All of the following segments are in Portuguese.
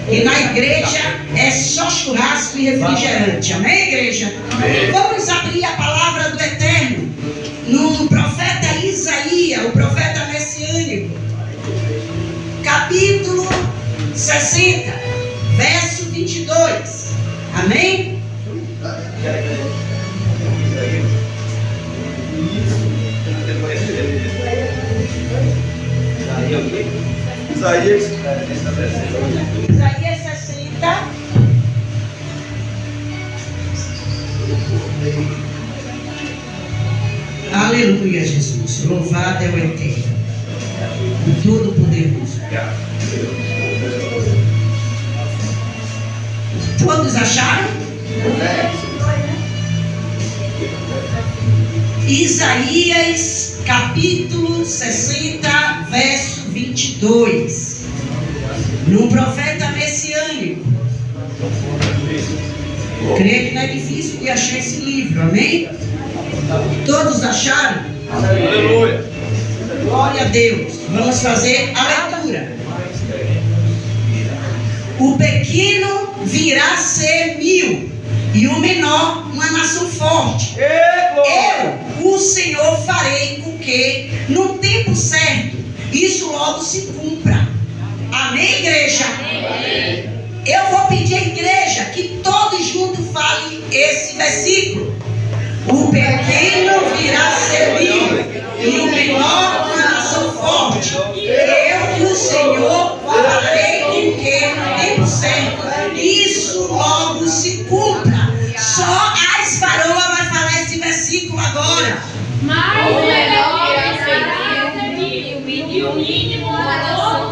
E na igreja é só churrasco e refrigerante. Amém, igreja? Amém. Vamos abrir a palavra do Eterno no profeta Isaías, o profeta messiânico, capítulo 60, verso 22. Amém? Isaías 60. Aleluia, Jesus. Louvado é o Eterno, o Todo-Poderoso. Todos acharam? Isaías capítulo 60, verso 22. No profeta messiânico. Creio que não é difícil de achar esse livro, amém? Todos acharam? Aleluia. Glória a Deus. Vamos fazer a leitura. O pequeno virá a ser 1000 e o menor uma nação forte. Eu, o Senhor, farei com que no tempo certo isso logo se cumpra. Amém, igreja? Amém. Eu vou pedir à igreja que todos juntos falem esse versículo. O pequeno virá a ser 1000 e o menor uma nação forte. Eu, o Senhor, farei com que no tempo certo isso logo se cumpra. Só a Esfaroa vai falar esse versículo agora. Mas o melhor será 1000 e o mínimo a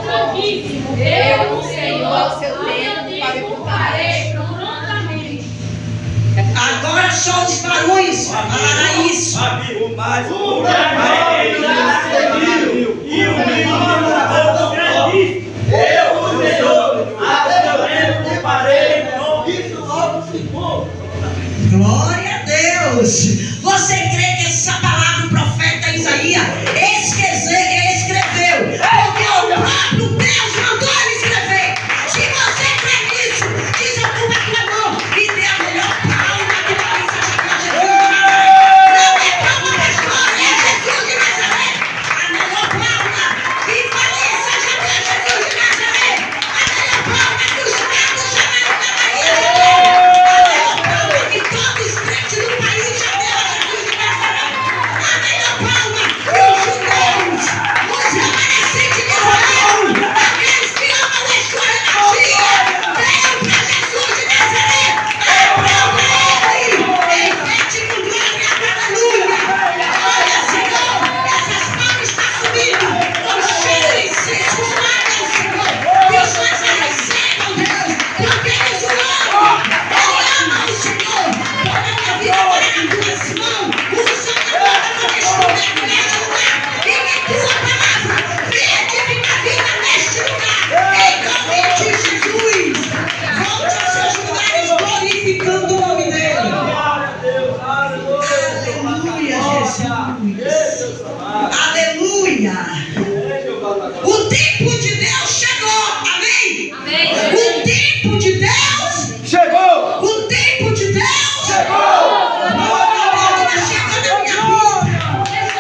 pouquíssimo. Eu, o Senhor, ao seu tempo, farei prontamente. Agora só os varões falará isso. O mais o e o menor eu, o Senhor, ao seu tempo farei isso logo se cumpra. Glória a Deus. Você crê que essa palavra o profeta Isaías escreveu? Porque o próprio Deus mandou ele escrever. Se você crê nisso, desocupa a tua mão e dê a melhor palma que você já viu Jesus. Não é palma pastor, é Jesus de Nazaré. A melhor palma que faleça já viu Jesus de Nazaré. A melhor palma que os magos chamaram da Maria. A melhor palma que todos os crentes do país já deu a Jesus de Nazaré. A melhor palma que os judeus, os remanescentes de Israel, aqueles que amam a história da dia, deu para Jesus de Nazaré. Aplauda ele. Repete com glória, aleluia. Olha, Senhor, essas palmas estão subindo com cheiro de incenso. Glória ao Senhor. Que os anjos recebam, Deus, porque eles o amam. Ele ama o Senhor. Toda a minha vida agora é nas tuas mãos. Usa a boca como instrumento neste lugar. E que tua palavra venha edificar a vida neste lugar. Em nome de Jesus. Volte aos seus lugares glorificando o nome dele. Aleluia, Jesus. Aleluia. O tempo de Deus chegou. Amém? O tempo de Deus Chegou! O tempo de Deus Chegou!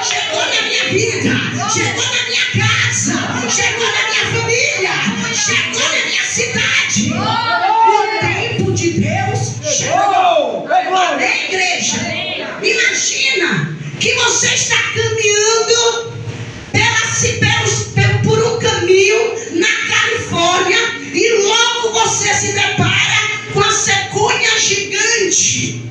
Chegou na minha vida, chegou na minha casa, chegou na minha família, chegou na minha cidade. O tempo de Deus chegou. Amém, igreja? Imagina que você está caminhando por um caminho na Califórnia e logo você se depara com a cegonha gigante.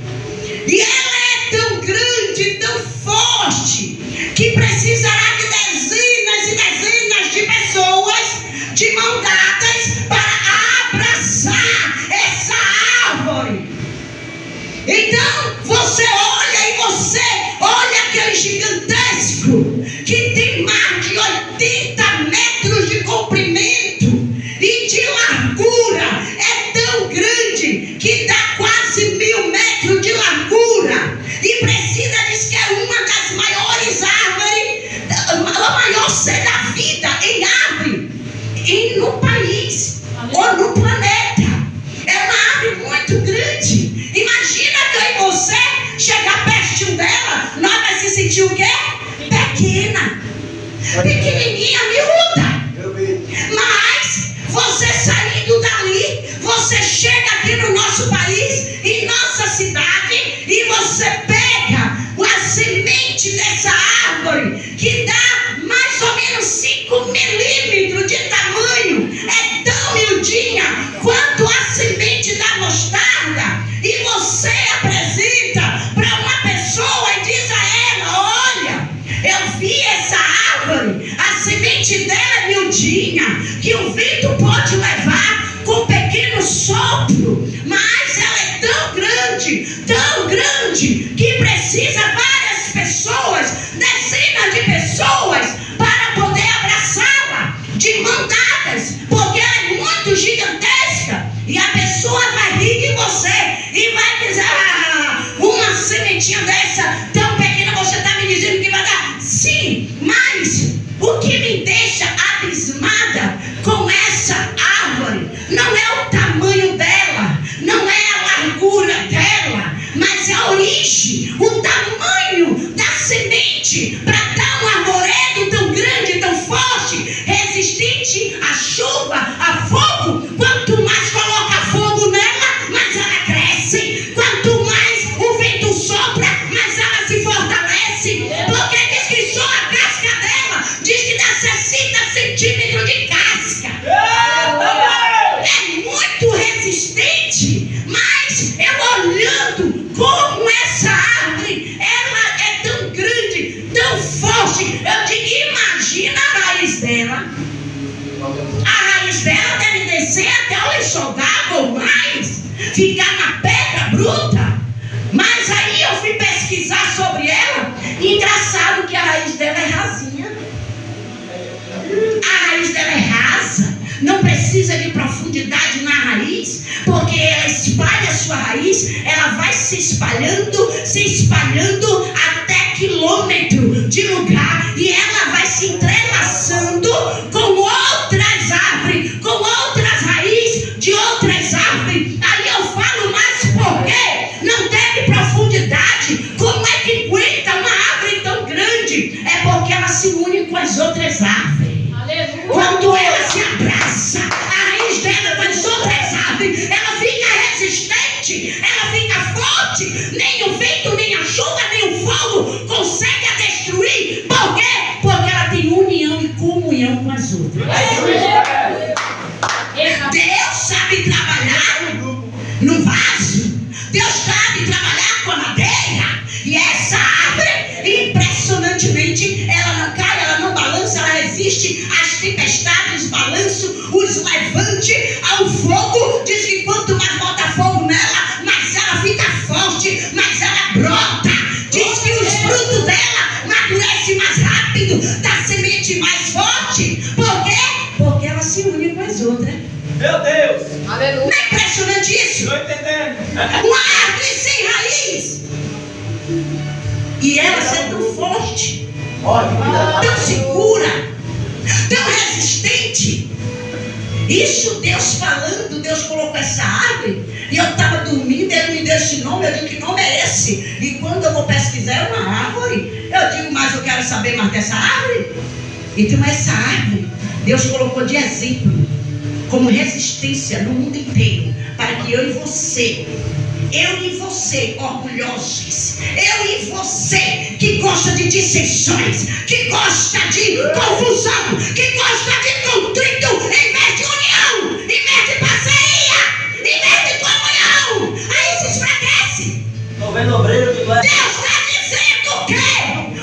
E ela é tão grande, tão forte, que precisará de dezenas e dezenas de pessoas de mão dadas para abraçar essa árvore. Então você olha aquele gigantesco gigantesca. E a pessoa vai rir de você e vai dizer: uma sementinha dessa tão pequena, você está me dizendo que vai dar? Sim, mas o que me deixa abismada com essa árvore não é o tamanho dela, não é a largura dela, mas a origem, o tamanho da semente para dar um arvoredo tão grande, tão forte, resistente à chuva, a fogo. Quanto mais coloca fogo nela, mais ela cresce. Quanto mais o vento sopra, mais ela se fortalece. Porque diz que só a casca dela diz que dá 60 centímetros de casca. É muito resistente. Mas eu olhando como essa árvore, ela é tão grande, tão forte, eu digo: imagina a raiz dela. A raiz dela deve descer até o lençol d'água ou mais, ficar na pedra bruta. Mas aí eu fui pesquisar sobre ela, e engraçado que a raiz dela é rasinha. A raiz dela é rasa, não precisa de profundidade na raiz, porque ela espalha a sua raiz, ela vai se espalhando até quilômetro de lugar, e ela vai se entrelaçando com outras árvores, com outras raízes de outras árvores. Aí eu falo: mas por quê? Não teve profundidade. Como é que aguenta uma árvore tão grande? É porque ela se une com as outras árvores. Quando ela se abraça, a raiz dela com as outras árvores, ela fica resistente, ela fica forte. Nem o vento, nem a chuva, nem o fogo consegue a destruir. Por quê? Porque ela tem união e comunhão com as outras. Deus sabe trabalhar no vaso. Deus sabe trabalhar com a madeira. E essa árvore, impressionantemente, ela não cai, ela não balança, ela resiste às tempestades, balanço, os levantes, ao fogo. Diz que quanto mais bota fogo nela, mais ela fica forte, mais ela brota. Diz que os frutos dela amadurecem mais rápido, dá semente mais forte. Por quê? Porque ela se une com as outras. Meu Deus! Aleluia. Não é impressionante isso? Estou entendendo. Uma árvore sem raiz, e ela ser tão forte, tão segura, tão resistente. Isso Deus falando, Deus colocou essa árvore, e eu estava dormindo, Ele me deu esse nome. Eu digo: que nome é esse? E quando eu vou pesquisar, é uma árvore. Eu digo: mas eu quero saber mais dessa árvore. Então essa árvore Deus colocou de exemplo, como resistência no mundo inteiro, para que eu e você, orgulhosos, eu e você, que gosta de dissensões, que gosta de confusão, que gosta de contrito, em vez de união, em vez de parceria, em vez de comunhão, aí se esfragece. Estou vendo obreiro de glória. Deus está dizendo que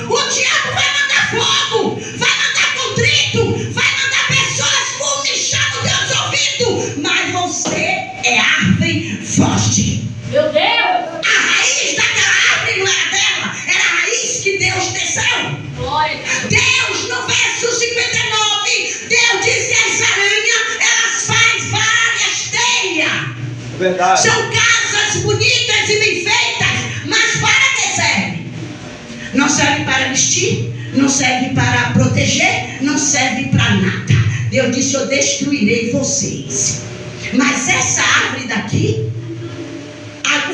o diabo vai mandar fogo, vai mandar contrito, vai mandar pessoas comichando teus ouvidos, mas você é árvore forte. Meu Deus. A raiz daquela árvore não era dela, era a raiz que Deus desceu. Glória. Deus, no verso 59, Deus diz que as aranhas, elas fazem várias teias. É verdade. São casas bonitas e bem feitas, mas para que serve? Não serve para vestir, não serve para proteger, não serve para nada. Deus disse: eu destruirei vocês. Mas essa árvore daqui,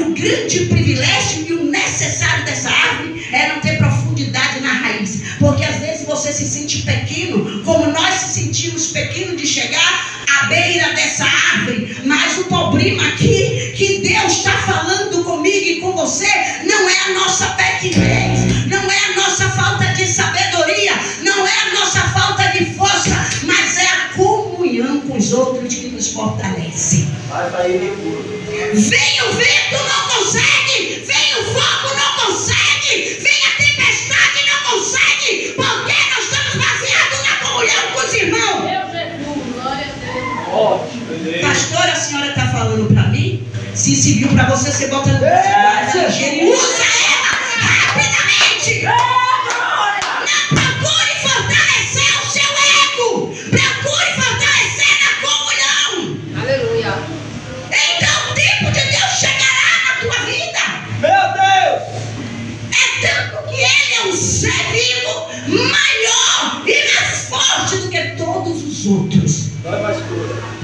o grande privilégio e o necessário dessa árvore é não ter profundidade na raiz. Porque às vezes você se sente pequeno, como nós se sentimos pequeno de chegar à beira dessa árvore. Mas o problema aqui, que Deus está falando comigo e com você, não é a nossa pequenez, não é a nossa falta de sabedoria, não é a nossa falta de força, mas é a comunhão com os outros que nos fortalece. Vai para ele puro. Vem o vento, não consegue. Vem o fogo, não consegue. Vem a tempestade, não consegue. Porque nós estamos baseados na comunhão com os irmãos. Meu Jesus, glória a Deus. Forte. Pastora, a senhora está falando para mim? Se serviu para você, você bota no bolso. Usa ela rapidamente. Não procure fortalecer o seu ego. Procure fortalecer na comunhão.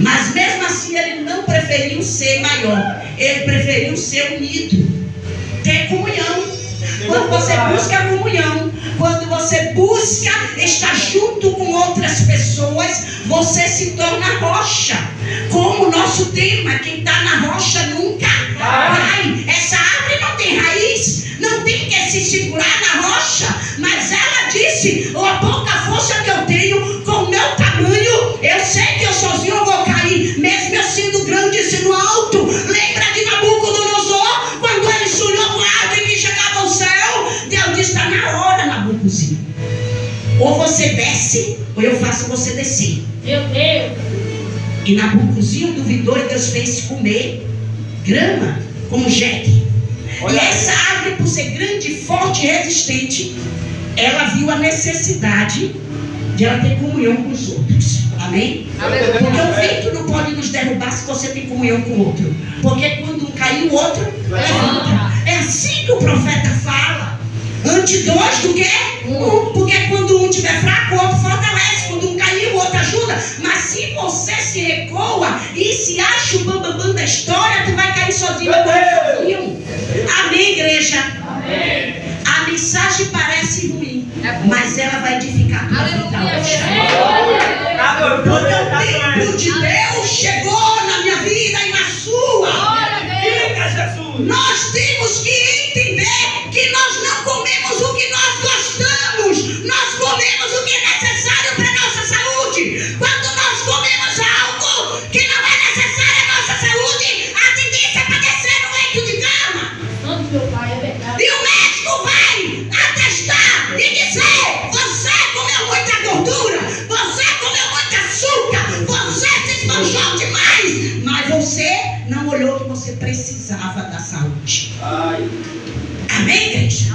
Mas mesmo assim ele não preferiu ser maior. Ele preferiu ser unido. Ter comunhão. Quando você busca comunhão, quando você busca estar junto com outras pessoas, você se torna rocha. Como o nosso tema, quem está na rocha nunca vai. Essa árvore não tem raiz, não tem que se segurar na rocha. Mas ela disse, a pouca força que eu tenho, com o meu tamanho, eu sei que eu sozinho eu vou cair, mesmo eu sendo grande e sendo alto. Lembra de Nabucodonosor, quando ele sonhou com a árvore que chegava ao céu? Deus disse, está na hora, Nabucodonosor. Ou você desce, ou eu faço você descer. Meu Deus. E Nabucodonosor duvidou e Deus fez comer grama como jegue. E essa árvore, por ser grande, forte e resistente, ela viu a necessidade de ela ter comunhão com os outros. Amém? Porque o vento não pode nos derrubar se você tem comunhão com o outro. Porque quando um cai, o outro levanta. É assim que o profeta fala. Ante dois do que? Um. Porque quando um estiver fraco, o outro fortalece. Quando um cair, o outro ajuda. Mas se você se recoa e se acha o bambambam da história, tu vai cair sozinho. Amém, igreja? Amém. A mensagem parece ruim, mas ela vai edificar a tua vida hoje. Quando o tempo de Deus chegou na minha vida e na sua, nós temos que entender que nós não comemos o que nós gostamos, nós comemos o que é necessário para a nossa saúde. Quando nós comemos algo que não é necessário à nossa saúde, a tendência é padecer no leito de cama. E o médico vai atestar e dizer, você comeu muita gordura, você comeu muito açúcar, você se esbanjou demais, mas você não olhou que você precisava da saúde. Amém, igreja?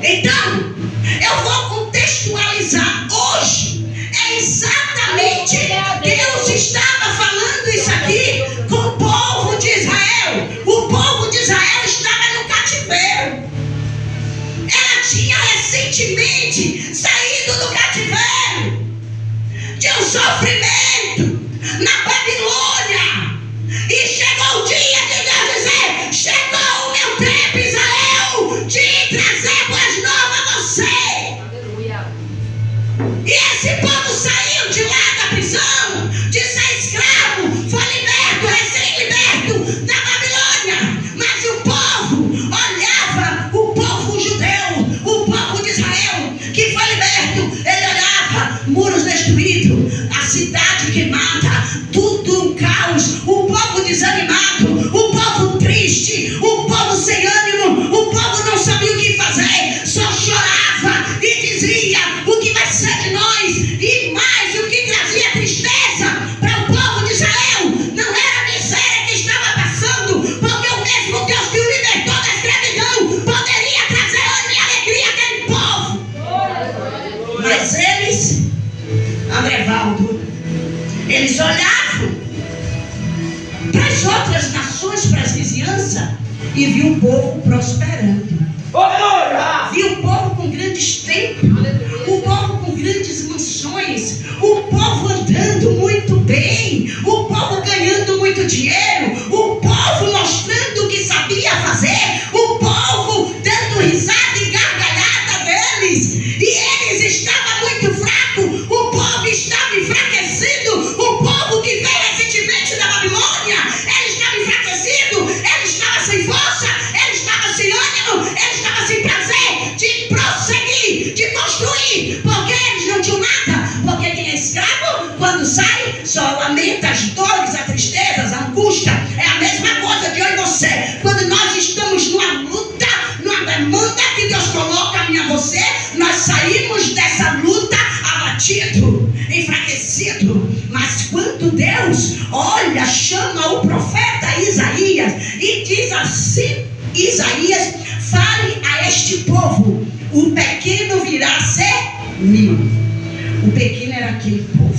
Então, eu vou contextualizar hoje. É exatamente Deus estava falando isso aqui com o povo de Israel. O povo de Israel estava no cativeiro. Ela tinha recentemente saído do cativeiro de um sofrimento na Babilônia. E chegou o dia de Deus dizer, chegou o meu tempo, Israel, de trazer boas novas a você. E esse povo saiu de lá da prisão, de ser escravo, foi liberto, recém-liberto da Babilônia. Mas o povo olhava, o povo judeu, o povo de Israel, que foi liberto, ele olhava, muros destruídos, a cidade queimada, tudo um caos, o povo desanimado, o povo triste, o povo sem ânimo, o povo não sabia o que fazer, só chorava e dizia, o que vai ser de nós? E mais, o que trazia tristeza para o povo de Israel não era a miséria que estava passando, porque o mesmo Deus que o libertou da escravidão poderia trazer ânimo e alegria àquele povo. Mas eles, Andrevaldo, eles olhavam para as outras nações, para as vizinhanças, e viu o povo prosperando. Viu o povo com grandes templos, o povo com grandes mansões, o povo andando muito bem, o povo ganhando muito dinheiro, o povo mostrando o que sabia fazer, o povo dando risada e gargalhada deles, e eles estavam muito fracos, o povo estava enfraquecido, o povo que veio recentemente da Babilônia, ele estava enfraquecido, ele estava sem força, ele estava sem ânimo, ele estava sem prazer de prosseguir, de construir, porque eles não tinham nada, porque quem é escravo, quando sai, só lamenta as dores, as tristezas, a angústia. É a mesma coisa de eu e você, quando nós estamos numa luta, numa demanda que Deus coloca a mim e a você, nós saímos dessa luta abatido, enfraquecido. Mas quando Deus olha, chama o profeta Isaías e diz assim, Isaías, fale a este povo, o pequeno virá a ser mil. O pequeno era aquele povo.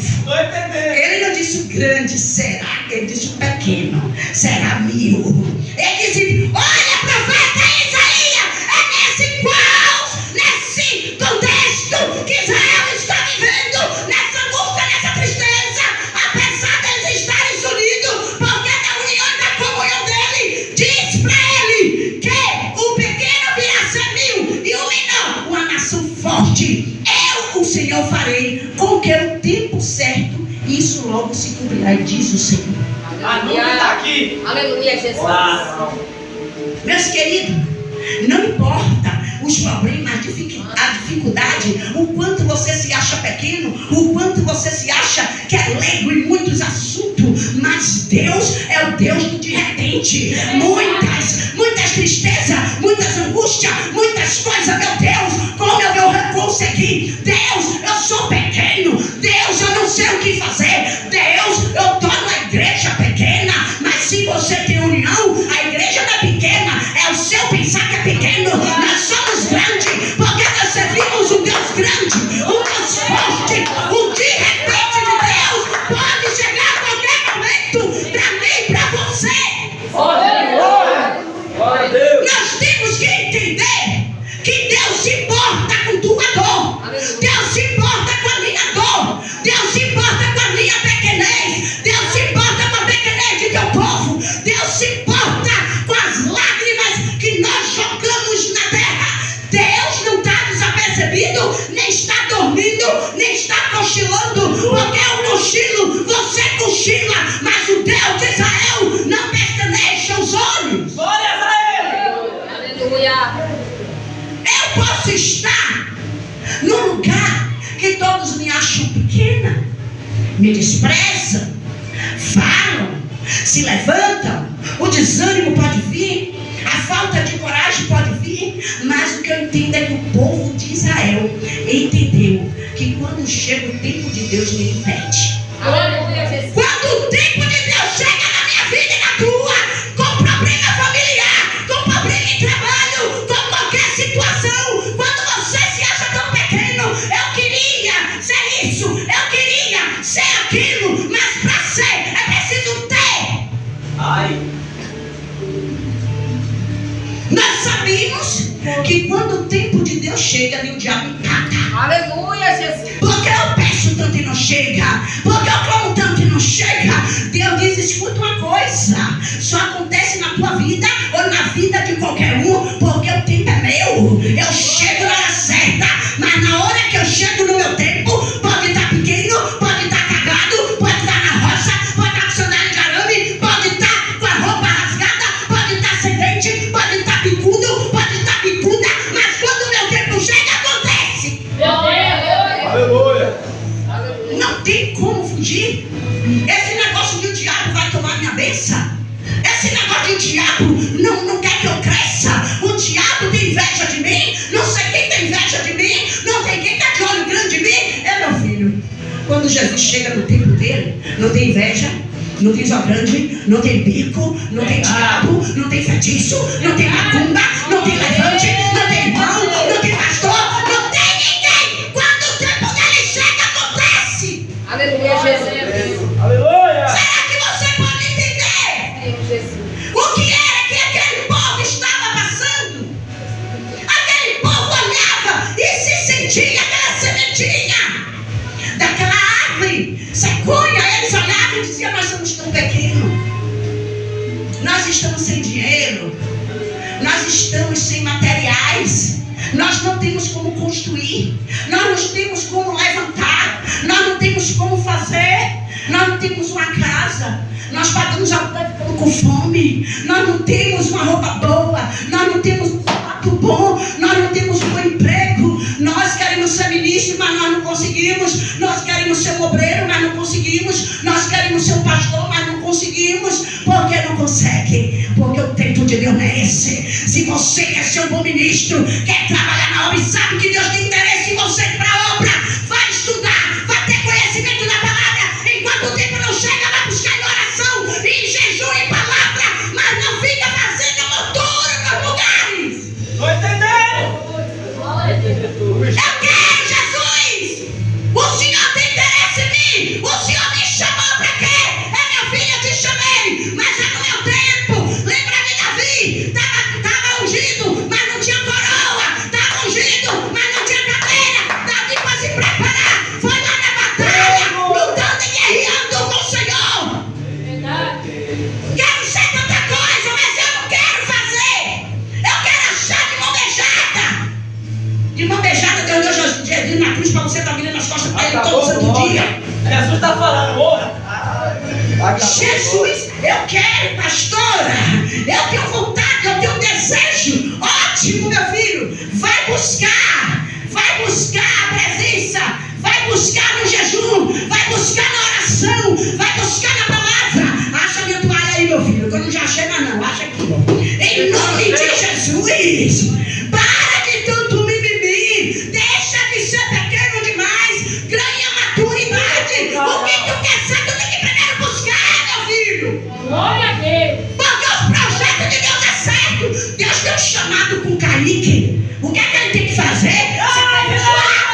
Ele não disse o grande será, ele disse o pequeno será mil. Ele disse, olha profeta Isaías, é nesse contexto que Israel está vivendo, nessa luta, nessa tristeza, apesar deles estar Senhor. A nuvem está aqui. Aleluia, Jesus. Meus queridos, não importa os problemas, a dificuldade, o quanto você se acha pequeno, o quanto você se acha que é leigo em muitos assuntos, mas Deus é o Deus do de repente. Muitas tristezas, muitas angústias, muitas coisas, meu Deus, como eu vou conseguir? Deus, eu sou pequeno. Deus, eu não sei o que fazer. Deus, eu estou numa igreja pequena. Mas se você tem união, a igreja não é pequena, é o seu pensar que é pequeno. Nós somos grandes, porque nós servimos um Deus grande, um Deus forte. O de repente de Deus pode chegar a qualquer momento para mim e para você. Glória a Deus. Nós temos que entender que Deus se importa com tua dor. Deus se importa com a minha dor. Deus se importa com a minha pequenez. Deus se importa com a pequenez de teu povo. Deus se importa com as lágrimas que nós jogamos na terra. Deus não está desapercebido, nem está dormindo, nem está cochilando. Porque eu cochilo, você cochila, mas o Deus de Israel não pestaneja os olhos. Glória a Ele. Aleluia. Eu posso estar num lugar que todos me acham pequena, me desprezam, falam, se levantam, o desânimo pode vir, a falta de coragem pode vir, mas o que eu entendo é que o povo de Israel entendeu que quando chega o tempo de Deus, me impede. Aleluia, Jesus. Quando o tempo de Deus chega na minha vida e na tua, com problema familiar, com problema em trabalho, com qualquer situação, quando você se acha tão pequeno, eu queria ser isso, eu queria ser aquilo, mas para ser é preciso ter. Ai. Nós sabemos que quando o tempo de Deus chega, o diabo empata. Aleluia, Jesus. Porque eu peço tanto e não chega. Porque eu clamo tanto e não chega. Deus diz, escuta uma coisa. Só acontece na tua vida ou na vida de qualquer um. Porque o tempo é meu. Eu chego na hora certa. Mas na hora que eu chego no meu tempo, pode estar pequeno, pode estar cagado, pode estar na roça, pode estar com sandália de arame, pode estar com a roupa rasgada, pode estar sem dente, pode estar picudo, pode estar picuda. Mas quando o meu tempo chega, acontece. Aleluia. Não tem como fugir. Esse negócio de o diabo vai tomar minha bênção. Esse negócio de o diabo não quer que eu cresça. O diabo tem inveja de mim. Não sei quem tem inveja de mim. Não tem quem está de olho grande de mim. É meu filho. Quando Jesus chega no tempo dele, não tem inveja, não tem zó grande, não tem bico, não tem diabo, não tem feitiço, não tem macumba, não tem levante, não tem irmão, não tem pastor, não tem ninguém. Quando o tempo dele chega, acontece. Aleluia, Jesus. Aleluia. Será que você pode entender Senhor Jesus. o que era que aquele povo estava passando? Aquele povo olhava e se sentia aquela sementinha daquela árvore sequoia. Eles olhavam e diziam, nós somos tão pequenos, nós estamos sem dinheiro, nós estamos sem materiais, nós não temos como construir, nós não temos como levantar, nós não temos como fazer, nós não temos uma casa, nós pagamos aluguel com fome, nós não temos uma roupa boa, nós não temos um sapato bom, nós não temos um bom emprego, nós queremos ser ministro, mas nós não conseguimos, nós queremos ser um obreiro, mas não conseguimos, nós queremos ser um pastor, mas não conseguimos. Por que não consegue? Porque o tempo de Deus não é esse. Se você quer ser um bom ministro, quer trabalhar na obra e sabe que Deus tem interesse em você para a obra, vai estudar, vai ter conhecimento da palavra. Enquanto o tempo não chega, vai buscar em oração, em jejum e palavra, mas não fica fazendo motor nos lugares. Estou entendendo. Eu quero Jesus. O Senhor tem interesse em mim. O Senhor me chamou para quê? É meu filho, eu te chamei. Mas é no meu tempo. Lembra de Davi? Estava ungido, mas não tinha coroa. Estava ungido, mas não tinha cadeira. Davi foi se preparar. Foi lá na batalha, lutando e guerreando com o Senhor. Quero ser tanta coisa, mas eu não quero fazer. Eu quero achar de mão beijada. De mão beijada, Deus deu Jesus na cruz para você estar virando as costas para Ele todo santo dia. Jesus está falando, porra. Jesus, eu quero, pastora, eu tenho vontade, eu tenho desejo. Ótimo, meu filho, vai buscar a presença, vai buscar no jejum, vai buscar na oração, vai buscar na palavra. Acha minha toalha aí, meu filho, que eu não já achei mais não, acha aqui, ó. Em nome de Jesus, para de tanto mimimi, deixa de ser pequeno demais, ganha maturidade. O que tu quer ser, tu tem que primeiro buscar, meu filho. Glória a Deus. Porque o projeto de Deus é certo. Deus tem um chamado com Kaique. O que é que ele tem que fazer? Se aperfeiçoar.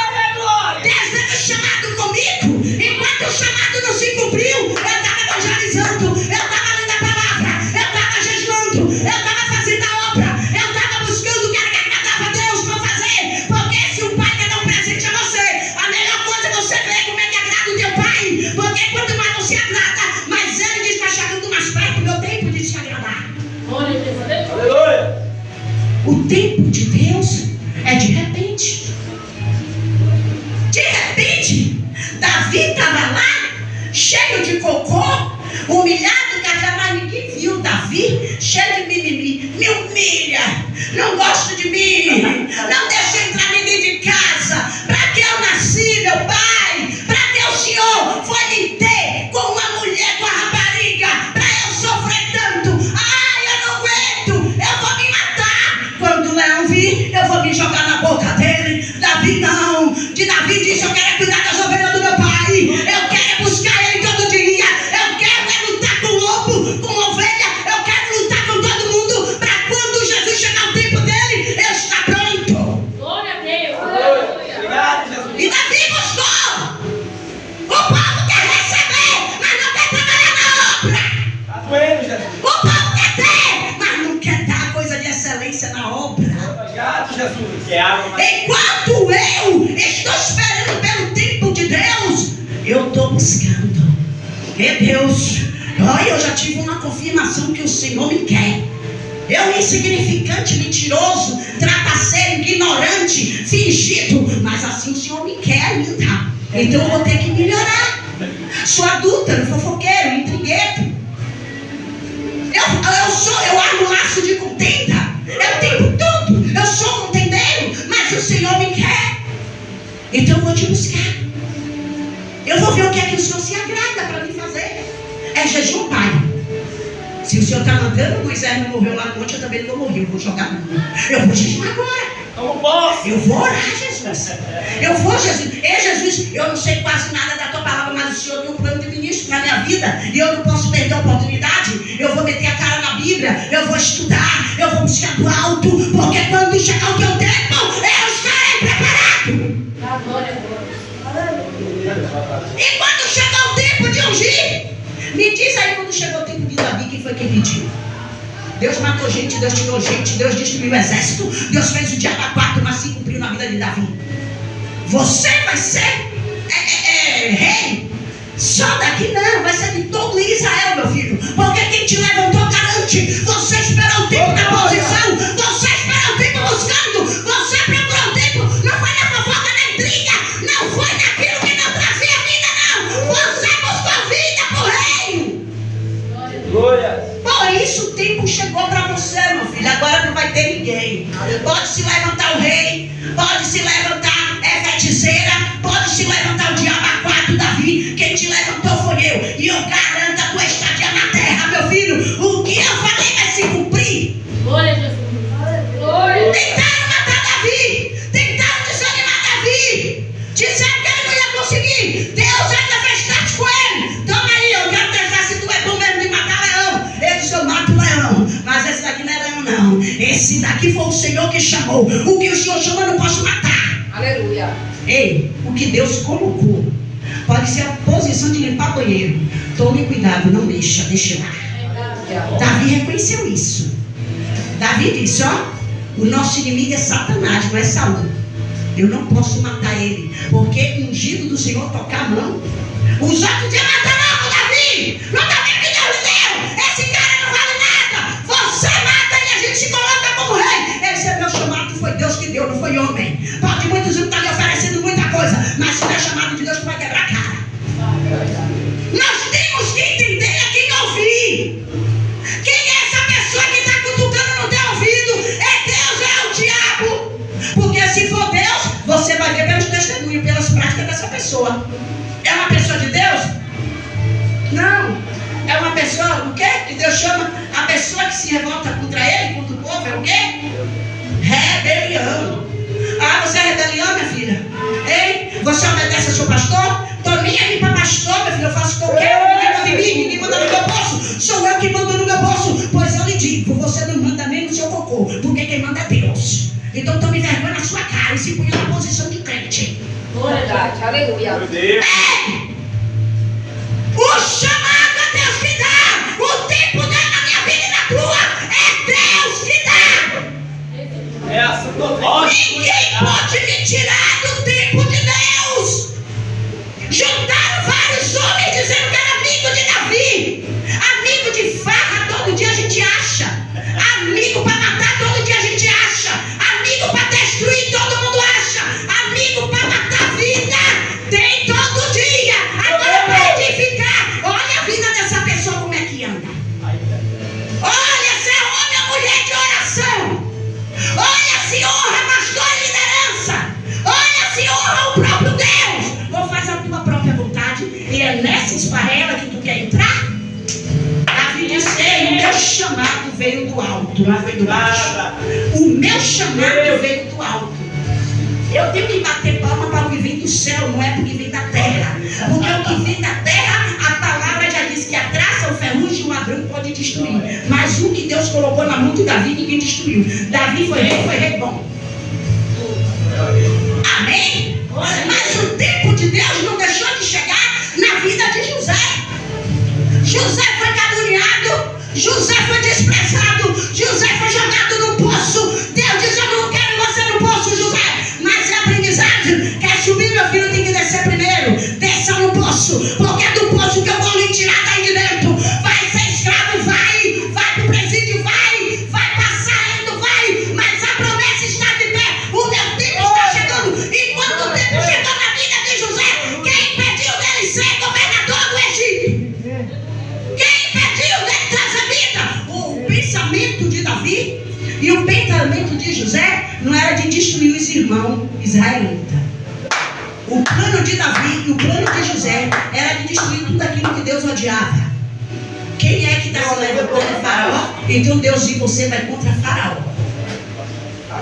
Deus teve um chamado comigo. Enquanto o chamado não se cumpriu, eu estava evangelizando, eu estava lendo a palavra, eu estava jejuando, eu estava fazendo a obra, eu estava buscando o que era que agradava a Deus para fazer. Porque se o pai quer dar um presente a você, a melhor coisa é você ver como é que agrada o teu pai. Porque quanto mais você agrada, mais ele diz que está chegando mais perto do meu tempo de te agradar. Glória a Deus. Aleluia. O tempo de Deus é de repente. De repente, Davi estava lá, cheio de cocô, humilhado, mas ninguém viu Davi, cheio de mimimi. Me humilha, não gosto de mim, não deixa entrar ninguém de casa. Para que eu nasci, meu pai? Para que o Senhor foi me ter com uma mulher, com a rapariga, para eu sofrer tanto? Ai, eu não aguento, eu vou me matar. Quando o leão vir, eu vou me jogar na boca dele. Davi não, de Davi disse: eu quero cuidar das ovelhas do meu pai, eu quero buscar ele todo dia, eu quero lutar com o lobo, com a ovelha, eu quero lutar com todo mundo, para quando Jesus chegar o tempo dele, eu estar pronto. Glória a Deus. Obrigado, Jesus. E Davi buscou. O povo quer receber, mas não quer trabalhar na obra. Está doendo, Jesus. O povo quer ter, mas não quer dar coisa de excelência na obra. Obrigado, Jesus. Que água, mas... Enquanto eu estou esperando pelo tempo de Deus, eu estou buscando. Meu Deus, olha, eu já tive uma confirmação que o Senhor me quer. Eu, insignificante, mentiroso, trapaceiro, ignorante, fingido, mas assim o Senhor me quer ainda. Então eu vou ter que melhorar. Sou adúltero, fofoqueiro, intrigueiro. Eu armo laço de contenda. Eu tenho tudo. Eu sou contendeiro, mas o Senhor me quer. Então eu vou te buscar. Eu vou ver o que é que o Senhor se agrada para me fazer. É jejum, pai. Se o Senhor está mandando, Moisés não morreu lá no monte, eu também não vou morrer. Eu vou jogar no mundo. Eu vou jejuar agora. Como posso? Eu vou orar, Jesus. Eu vou, Jesus. Ei, Jesus, eu não sei quase nada da tua palavra, mas o Senhor tem um plano de ministro na minha vida. E eu não posso perder a oportunidade. Eu vou meter a cara na Bíblia. Eu vou estudar. Eu vou buscar do alto. Porque quando chegar o teu tempo, eu estarei preparado. E quando chegar o tempo de ungir, me diz aí quando chegou o tempo de Davi, quem foi que pediu? Deus matou gente, Deus tirou gente, Deus destruiu o exército, Deus fez o diabo a quatro, mas se cumpriu na vida de Davi. Você vai ser rei. Só daqui não, vai ser de todo Israel, meu filho. Porque quem te levantou garante. Você esperou o tempo na posição, você esperou o tempo buscando, você procurou o tempo. Não foi na fofoca, na intriga, não foi naquilo que não trazia vida, não. Você buscou vida pro reino. Glória. Por isso o tempo chegou para você, meu filho. Agora não vai ter ninguém. Pode se levantar o rei, pode se levantar feiticeira, pode se levantar o diabo a quatro, Davi. Quem te levantou foi eu. E eu garanto a tua estadia na terra, meu filho. O que eu falei vai se cumprir. Glória a Jesus. Glória. Tentaram matar Davi, tentaram desanimar Davi, disseram que ele não ia conseguir. Deus ainda fez teste com ele. Toma aí, eu quero testar se tu é bom mesmo de matar leão. Ele disse: eu mato leão, mas esse daqui não é leão, não. Esse daqui foi o Senhor que chamou. O que o Senhor chama eu não posso matar. Aleluia. Ei, o que Deus colocou pode ser a posição de limpar banheiro. Tome cuidado, não deixa lá. Davi reconheceu isso. Davi disse: ó, o nosso inimigo é Satanás, não é Saul. Eu não posso matar ele, porque ungido do Senhor tocar a mão. Os outros diziam: mata logo Davi, não tá vendo que Deus lhe deu? Esse cara não vale nada. Você mata e a gente se coloca como rei. Esse é meu chamado, foi Deus que deu, não foi homem. Pode muitos estar lhe oferecendo muita coisa, mas se não é chamado de Deus, tu vai quebrar a cara. Nós temos que entender a quem ouvir. pessoa que se revolta contra ele, contra o povo, é o quê? Rebelião. Ah, você é rebelião, minha filha? Hein? Você obedece ao seu pastor? Tô nem aí para pastor, minha filha. Eu faço o que eu quero. Ninguém manda em mim, ninguém manda no meu bolso. Sou eu que mando no meu bolso. Pois eu lhe digo, você não manda nem no seu cocô, porque quem manda é Deus. Então tome vergonha na sua cara e se ponha na posição de crente. Verdade, aleluia. O chamado é Deus que dá. O tempo dele na minha vida e na tua é Deus que dá. É assim que eu gosto. Ninguém pode me tirar do tempo de Deus. Juntaram vários homens dizendo que era amigo de Davi. Amigo de farra todo dia a gente acha. Amigo para matar todo dia a gente acha. Amigo para destruir todo mundo acha. Amigo para matar a vida tem todo dia. Agora para edificar, olha a vida dessa pessoa como é que anda. Olha se é homem ou mulher de oração. Olha se honra pastor e liderança. Olha se honra o próprio Deus. Ou faz a tua própria vontade. E é nessa esparrela que tu quer entrar? Davi disse: o meu chamado veio do alto, não veio do baixo. O meu chamado veio do alto. Eu tenho que bater palma para o que vem do céu, não é porque vem da terra. Porque o que vem da terra, a palavra já diz que a traça, o ferrugem, o ladrão pode destruir. Mas o que Deus colocou na mão de Davi, ninguém destruiu. Davi foi rei bom. Amém? Mas o tempo de Deus não deixou de chegar na vida de José. José foi caluniado, José foi desprezado, José foi jogado no poço. Deus diz: eu não quero você no poço, José. Mas é aprendizagem. Quer subir, meu filho, tem que descer primeiro. Desça no poço, porque é do poço que eu vou lhe tirar daí de dentro. Vai ser escravo, vai pro presídio, vai passar indo, vai. Mas a promessa está de pé. O meu tempo está chegando. E quando o tempo chegou na vida de José, quem impediu dele ser governador do Egito? Quem impediu dele trazer vida? O pensamento de Davi e o pensamento de José não era de destruir os irmãos israelitas. O plano de Davi e o plano de José era de destruir tudo aquilo que Deus odiava. Quem é que está se levantando? Faraó? Então Deus diz: você vai contra Faraó.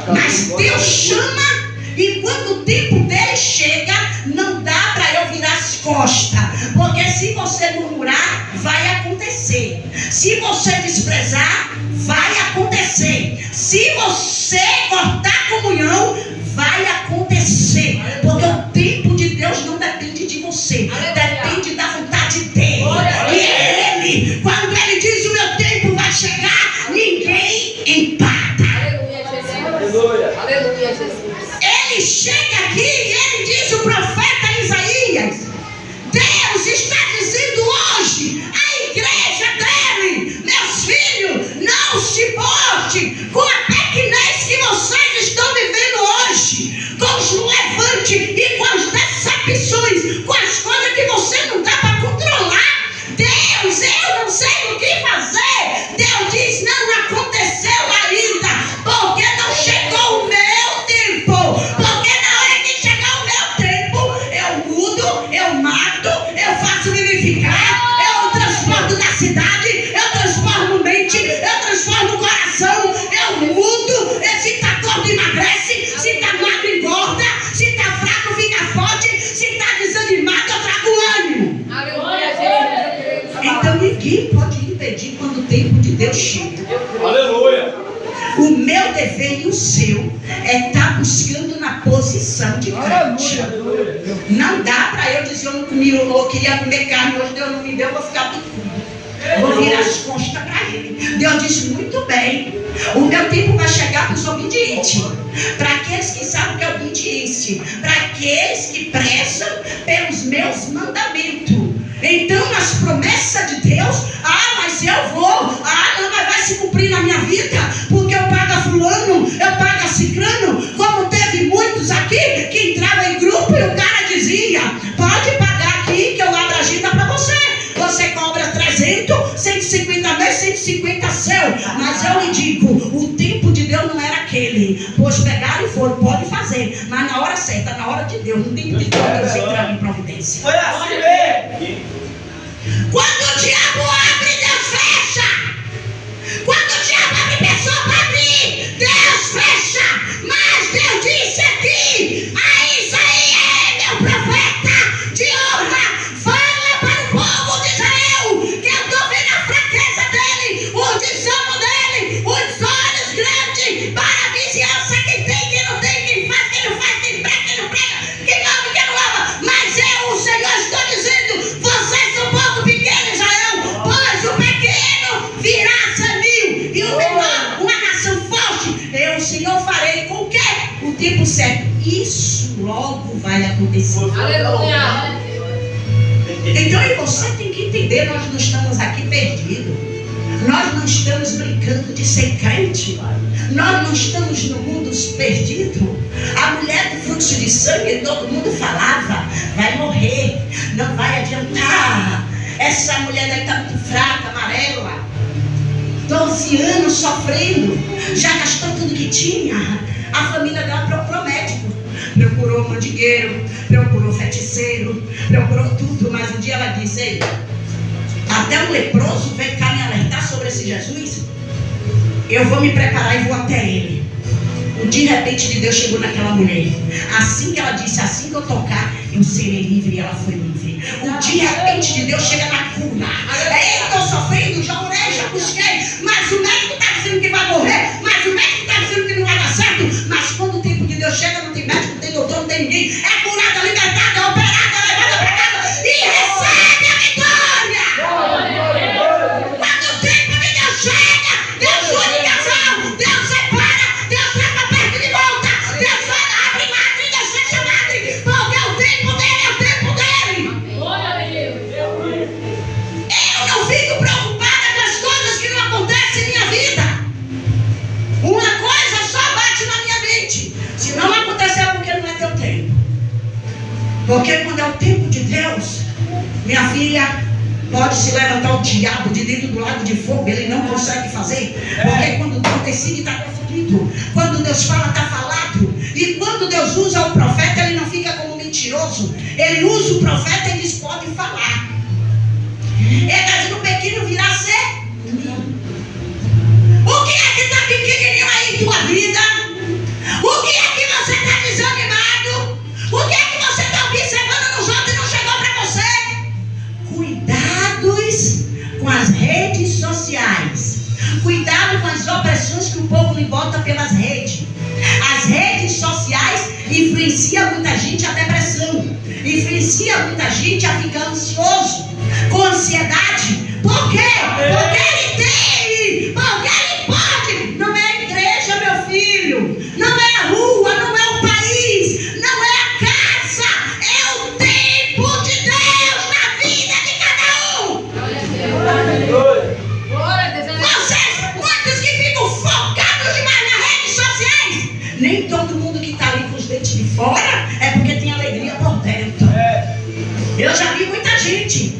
Mas Deus chama, e quando o tempo dele chega, não dá para eu virar as costas. Porque se você murmurar, vai acontecer. Se você desprezar, vai acontecer. Se você cortar comunhão, vai acontecer. Porque o tempo de Deus não depende de você, depende da vontade dele. E ele, quando ele diz: o meu tempo vai chegar, ninguém empata. Aleluia, Jesus. Aleluia, Jesus. Ele chega aqui e ele diz, o profeta Isaías: Deus está dizendo hoje à igreja dele: meus filhos, não se porte com a pequenez que vocês estão vivendo hoje, com os levantes e com as decepções, com as coisas que você não dá para controlar. Deus, eu não sei o que fazer. Deus diz: não aconteceu ainda, porque não chegou o meu tempo. Porque na hora que chegar o meu tempo, eu mudo, eu mato, eu faço vivificar, eu transformo na cidade, eu transformo mente, eu transformo coração, eu mudo. Se está gordo, emagrece, se está magro, engorda, se está fraco, fica forte, se está desanimado, eu trago ânimo. Aleluia, Jesus. Então ninguém pode impedir quando o tempo de Deus chega. Aleluia. O meu dever e o seu é estar buscando na posição de crente. Não dá para eu dizer: eu não comi, eu queria comer carne, hoje Deus não me deu, eu vou ficar bicudo. Vou virar as costas para ele. Deus disse: muito bem, o meu tempo vai chegar para os obedientes, para aqueles que sabem o que é obediência, para aqueles que prezam pelos meus mandamentos. Então as promessas de Deus: mas eu vou, não, mas vai se cumprir na minha vida, porque eu pago a fulano, eu pago a cicrano. Como teve muitos aqui que entravam em grupo e o cara dizia: pode pagar aqui que eu abro a agenda para você. Você cobra 300, 150 meses, 150 seu. Mas eu lhe digo, o tempo de Deus não era aquele. Pois pegaram e foram, pode fazer, mas na hora certa, na hora de Deus, no tempo de Deus entrar em providência. Foi assim mesmo. Quando o diabo abre, Deus fecha. Quando logo vai acontecer. Aleluia. Então, e você tem que entender, nós não estamos aqui perdidos. Nós não estamos brincando de ser crente. Nós não estamos no mundo perdido. A mulher do fluxo de sangue, todo mundo falava, vai morrer, não vai adiantar. Essa mulher daí está muito fraca, amarela. 12 anos sofrendo, já gastou tudo que tinha. A família dela procurou médico, procurou mandigueiro, procurou feiticeiro, procurou tudo. Mas um dia ela disse: ei, até um leproso vem cá me alertar sobre esse Jesus. Eu vou me preparar e vou até ele. De repente de Deus chegou naquela mulher. Assim que ela disse, assim que eu tocar, eu serei livre. E ela foi livre. De repente de Deus chega na cura. Estou sofrendo, já orei, já busquei. Mas o médico está dizendo que vai morrer. Mas o médico está dizendo que não vai dar certo. Mas quando o tempo de Deus chega, não tem médico, não tem doutor, não tem ninguém. É curada, libertada, operada, levada para casa e recebe a vitória. Quando o tempo de Deus chega, Deus une casal, Deus separa, Deus traz para perto de volta, Deus abre madre, Deus fecha madre, porque o tempo dele é o tempo dele. Eu não fico preocupada com as coisas que não acontecem em minha vida. Uma coisa só bate na minha mente: se não aconteceu, porque não é teu tempo. Porque quando é o tempo de Deus, minha filha, pode se levantar o diabo de dentro do lago de fogo, ele não consegue fazer. Porque quando Deus decide, está conflito. Quando Deus fala, está falado. E quando Deus usa o profeta, ele não fica como mentiroso. Ele usa o profeta e diz: pode falar. Ele está dizendo: o pequeno virá a ser. O que é que está pequenininho aí em tua vida? O que é que você está desanimado? O que é que você está observando nos outros e não chegou para você? Cuidados com as redes sociais. Cuidado com as opressões que o povo lhe bota pelas redes. As redes sociais influenciam muita gente a depressão. Influencia muita gente a ficar ansioso, com ansiedade. Por quê? Porque ele tem, porque ele pode. Não é a igreja, meu filho. Não é a rua, não é o país, não é a casa. É o tempo de Deus na vida de cada um. Vocês, muitos que ficam focados demais nas redes sociais. Nem todo mundo que está ali com os dentes de fora é porque tem alegria por dentro. Eu já vi muita gente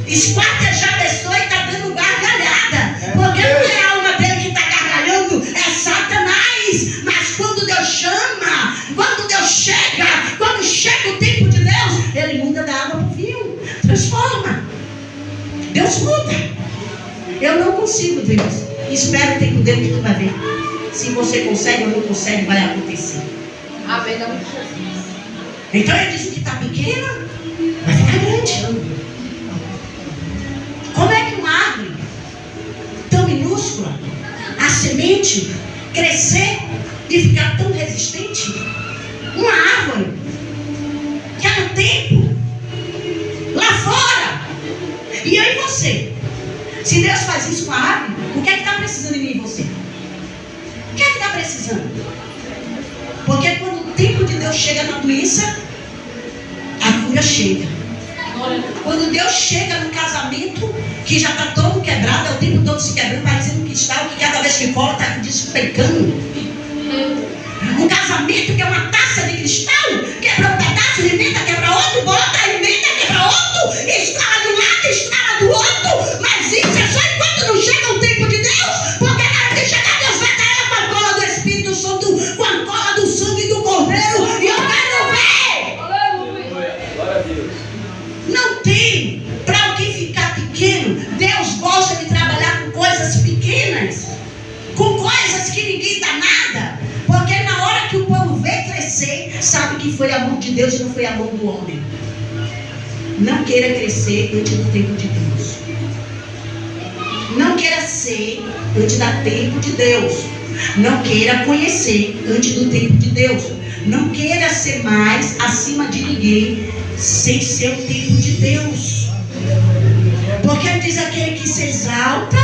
esquartejar a pessoa e está dando gargalhada. Porque não é a alma dele que está gargalhando, é Satanás. Mas quando Deus chama, quando Deus chega, quando chega o tempo de Deus, ele muda da água para o vinho, transforma. Deus muda. Eu não consigo, Deus. Espera o tempo dele que tu vai ver. Se você consegue ou não consegue, vai acontecer. Amém. Então ele diz: o que está pequeno vai ficar grande. Como é que uma árvore tão minúscula, a semente, crescer e ficar tão resistente? Uma árvore que há no tempo, lá fora. E eu e você? Se Deus faz isso com a árvore, o que é que está precisando em mim e você? O que é que está precisando? Porque quando o tempo de Deus chega na doença, a cura chega. Quando Deus chega no casamento, que já está todo quebrado, é o tempo todo se quebrando, parecendo que está, que cada vez que cola está despencando. Um casamento que é uma taça de cristal, quebra um pedaço, alimenta, quebra outro, bota, alimenta, quebra outro, estrala de um lado, estrala do outro. Mas isso é só enquanto não chega o tempo de Deus, porque na hora que chegar, Deus vai dar ela com a cola do Espírito Santo, com a cola do sangue do Cordeiro, e eu quero ver. Glória a Deus. Não tem para o que ficar pequeno. Deus gosta de trabalhar com coisas pequenas, com coisas que ninguém dá nada, porque na hora que o povo vê crescer, sabe que foi a mão de Deus e não foi a mão do homem. Não queira crescer antes do tempo de Deus. Não queira ser antes do tempo de Deus. Não queira conhecer antes do tempo de Deus. Não queira ser mais acima de ninguém sem ser o tempo de Deus. Porque diz: aquele que se exalta,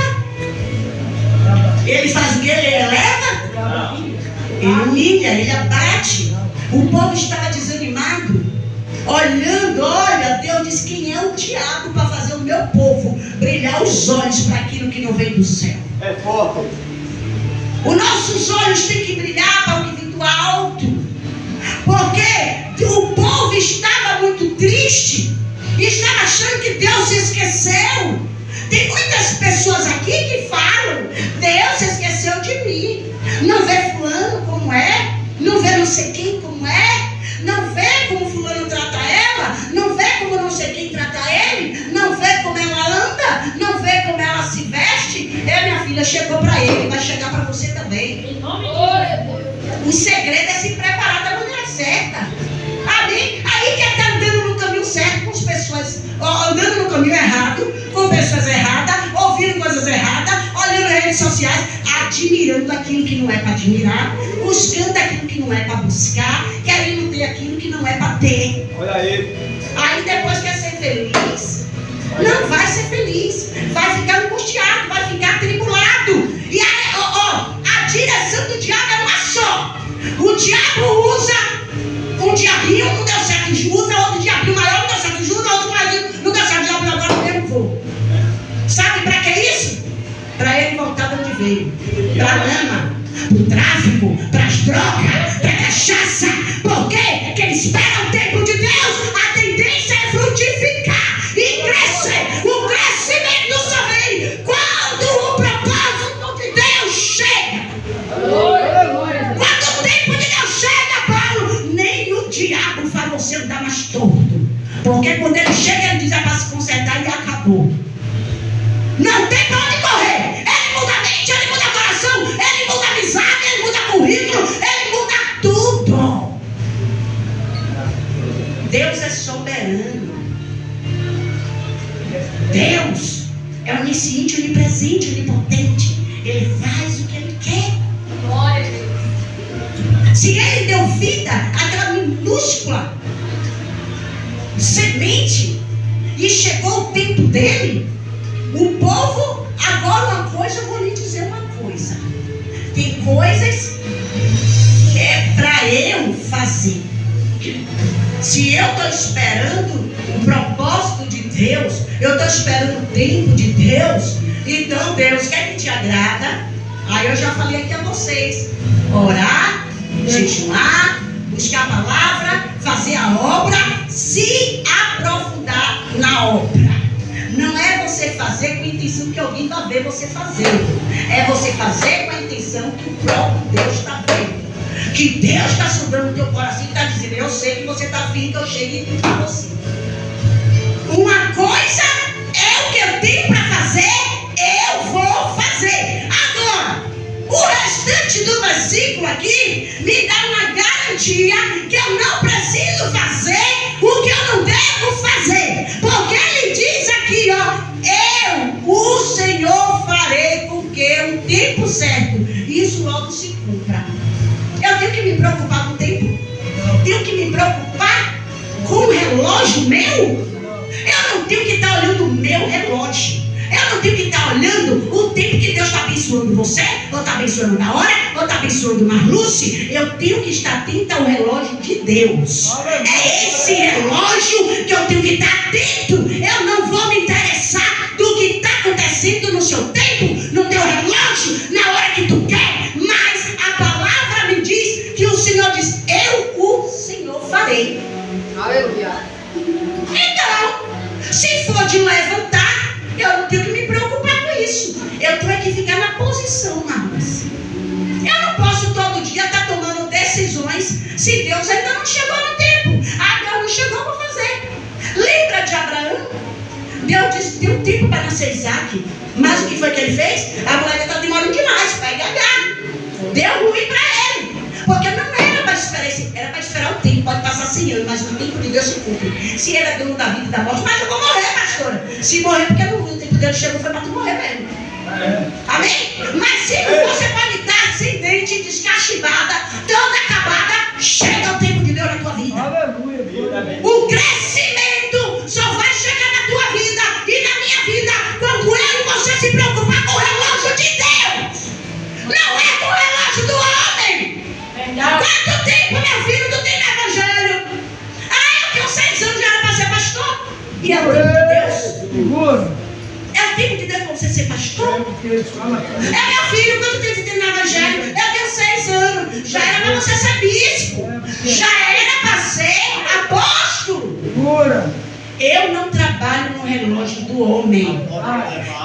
ele faz o que? Ele eleva, ele humilha, ele abate. O povo estava desanimado. olhando, olha, Deus diz: quem é o diabo para fazer o meu povo brilhar os olhos para aquilo que não vem do céu? É forte. Os nossos olhos têm que brilhar para o que vem do alto, porque o povo estava muito triste e estava achando que Deus se esqueceu. Tem muitas pessoas aqui que falam: Deus se esqueceu de mim. Não vê fulano como é, não vê não sei quem como é, não vê como fulano trata ela, não vê como não sei quem trata ele, não vê como ela anda, não vê como ela se veste. Minha filha, chegou para ele, vai chegar para você também. O segredo é se preparar da maneira certa. Amém? Aí quer estar andando no caminho certo com as pessoas, andando no caminho errado, com pessoas erradas, ouvindo coisas erradas, olhando redes sociais, admirando aquilo que não é para admirar, buscando aquilo que não é para buscar, querendo ter aquilo que não é para ter. Olha aí. Aí depois quer ser feliz. Não vai ser feliz. Vai ficar angustiado, vai ficar atribulado. E aí, a direção do diabo é uma só. O diabo usa um diabinho, não deu certo, usa outro diabinho maior, não deu certo, usa outro maior, não deu certo, diabo agora no mesmo voo. Sabe para que isso? Para ele voltar de onde veio. Para a lama, para o tráfico, para as drogas, para a cachaça. Por quê? Porque ele espera o tempo de Deus. A tendência é frutificar e crescer. O crescimento só vem quando o propósito de Deus chega. Quando o tempo de Deus chega, Paulo, nem o diabo faz você andar mais torto. Porque quando ele chega, ele diz: é para se consertar e acabou. Não tem para onde correr. Ele muda a mente, ele muda o coração, ele muda a amizade, ele muda currículo, ele muda tudo. Deus é soberano. Deus é onisciente, onipresente, onipotente. Ele faz o que ele quer. Se ele deu vida àquela minúscula semente e chegou o tempo dele, o povo, agora uma coisa, eu vou lhe dizer uma coisa. Tem coisas que é para eu fazer. Se eu estou esperando o propósito de Deus, eu estou esperando o tempo de Deus, então Deus quer que te agrada. Aí eu já falei aqui a vocês: orar, jejuar, buscar a palavra, fazer a obra, se aprofundar na obra. Não é você fazer com a intenção que alguém vai ver você fazer. É você fazer com a intenção que o próprio Deus está vendo. Que Deus está sondando o teu coração e está dizendo: eu sei que você está afim que eu chegue a você. Uma coisa é o que eu tenho para fazer, eu vou fazer. Agora, o restante do versículo aqui me dá uma garantia que eu não preciso fazer o que eu não devo fazer. Porque ele diz aqui, eu, o Senhor, farei com que o tempo certo, isso logo se cumpra. Eu tenho que me preocupar com o tempo? Tenho que me preocupar com o relógio meu? Eu não tenho que estar olhando o meu relógio. Eu não tenho que estar olhando o tempo que Deus está abençoando você, ou está abençoando na hora, ou está abençoando Marluce. Eu tenho que estar atento ao relógio de Deus. É esse relógio que eu tenho que estar atento. Eu não vou me interessar do que está acontecendo no seu tempo, no teu relógio, na hora que tu quer. Mas a palavra me diz que o Senhor diz: eu, o Senhor, farei. Aleluia. Então, se for de levantar, eu não tenho que me preocupar com isso. Eu tenho que ficar na posição, Marcos. Eu não posso todo dia estar tomando decisões se Deus ainda não chegou no tempo. Deus não chegou para fazer. Lembra de Abraão? Deus disse: tem um tempo para nascer Isaac. Mas o que foi que ele fez? A mulher está demorando demais, pega H. Deu ruim para ele. Porque não era para esperar esse, era para esperar o tempo. Pode passar 100 anos, mas o tempo de Deus se cumpre. Se ele é dono da vida e da morte, mas eu vou morrer, pastora. Se morrer, porque o tempo de Deus chegou, foi para tu morrer mesmo. Amém? Mas se você pode estar sem dente, descachivada, toda acabada, chega o tempo de Deus na tua vida. Aleluia. O crescimento só vai chegar na tua vida e na minha vida quando eu e você se preocupar com o relógio de Deus. Não é com o relógio do homem. Quanto tempo, meu filho, tu tem no evangelho? Eu tenho 6 É meu filho, quanto tempo tem no evangelho? Eu tenho 6 anos. Já era para você ser bispo. Já era para ser apóstolo. Eu não trabalho no relógio do homem.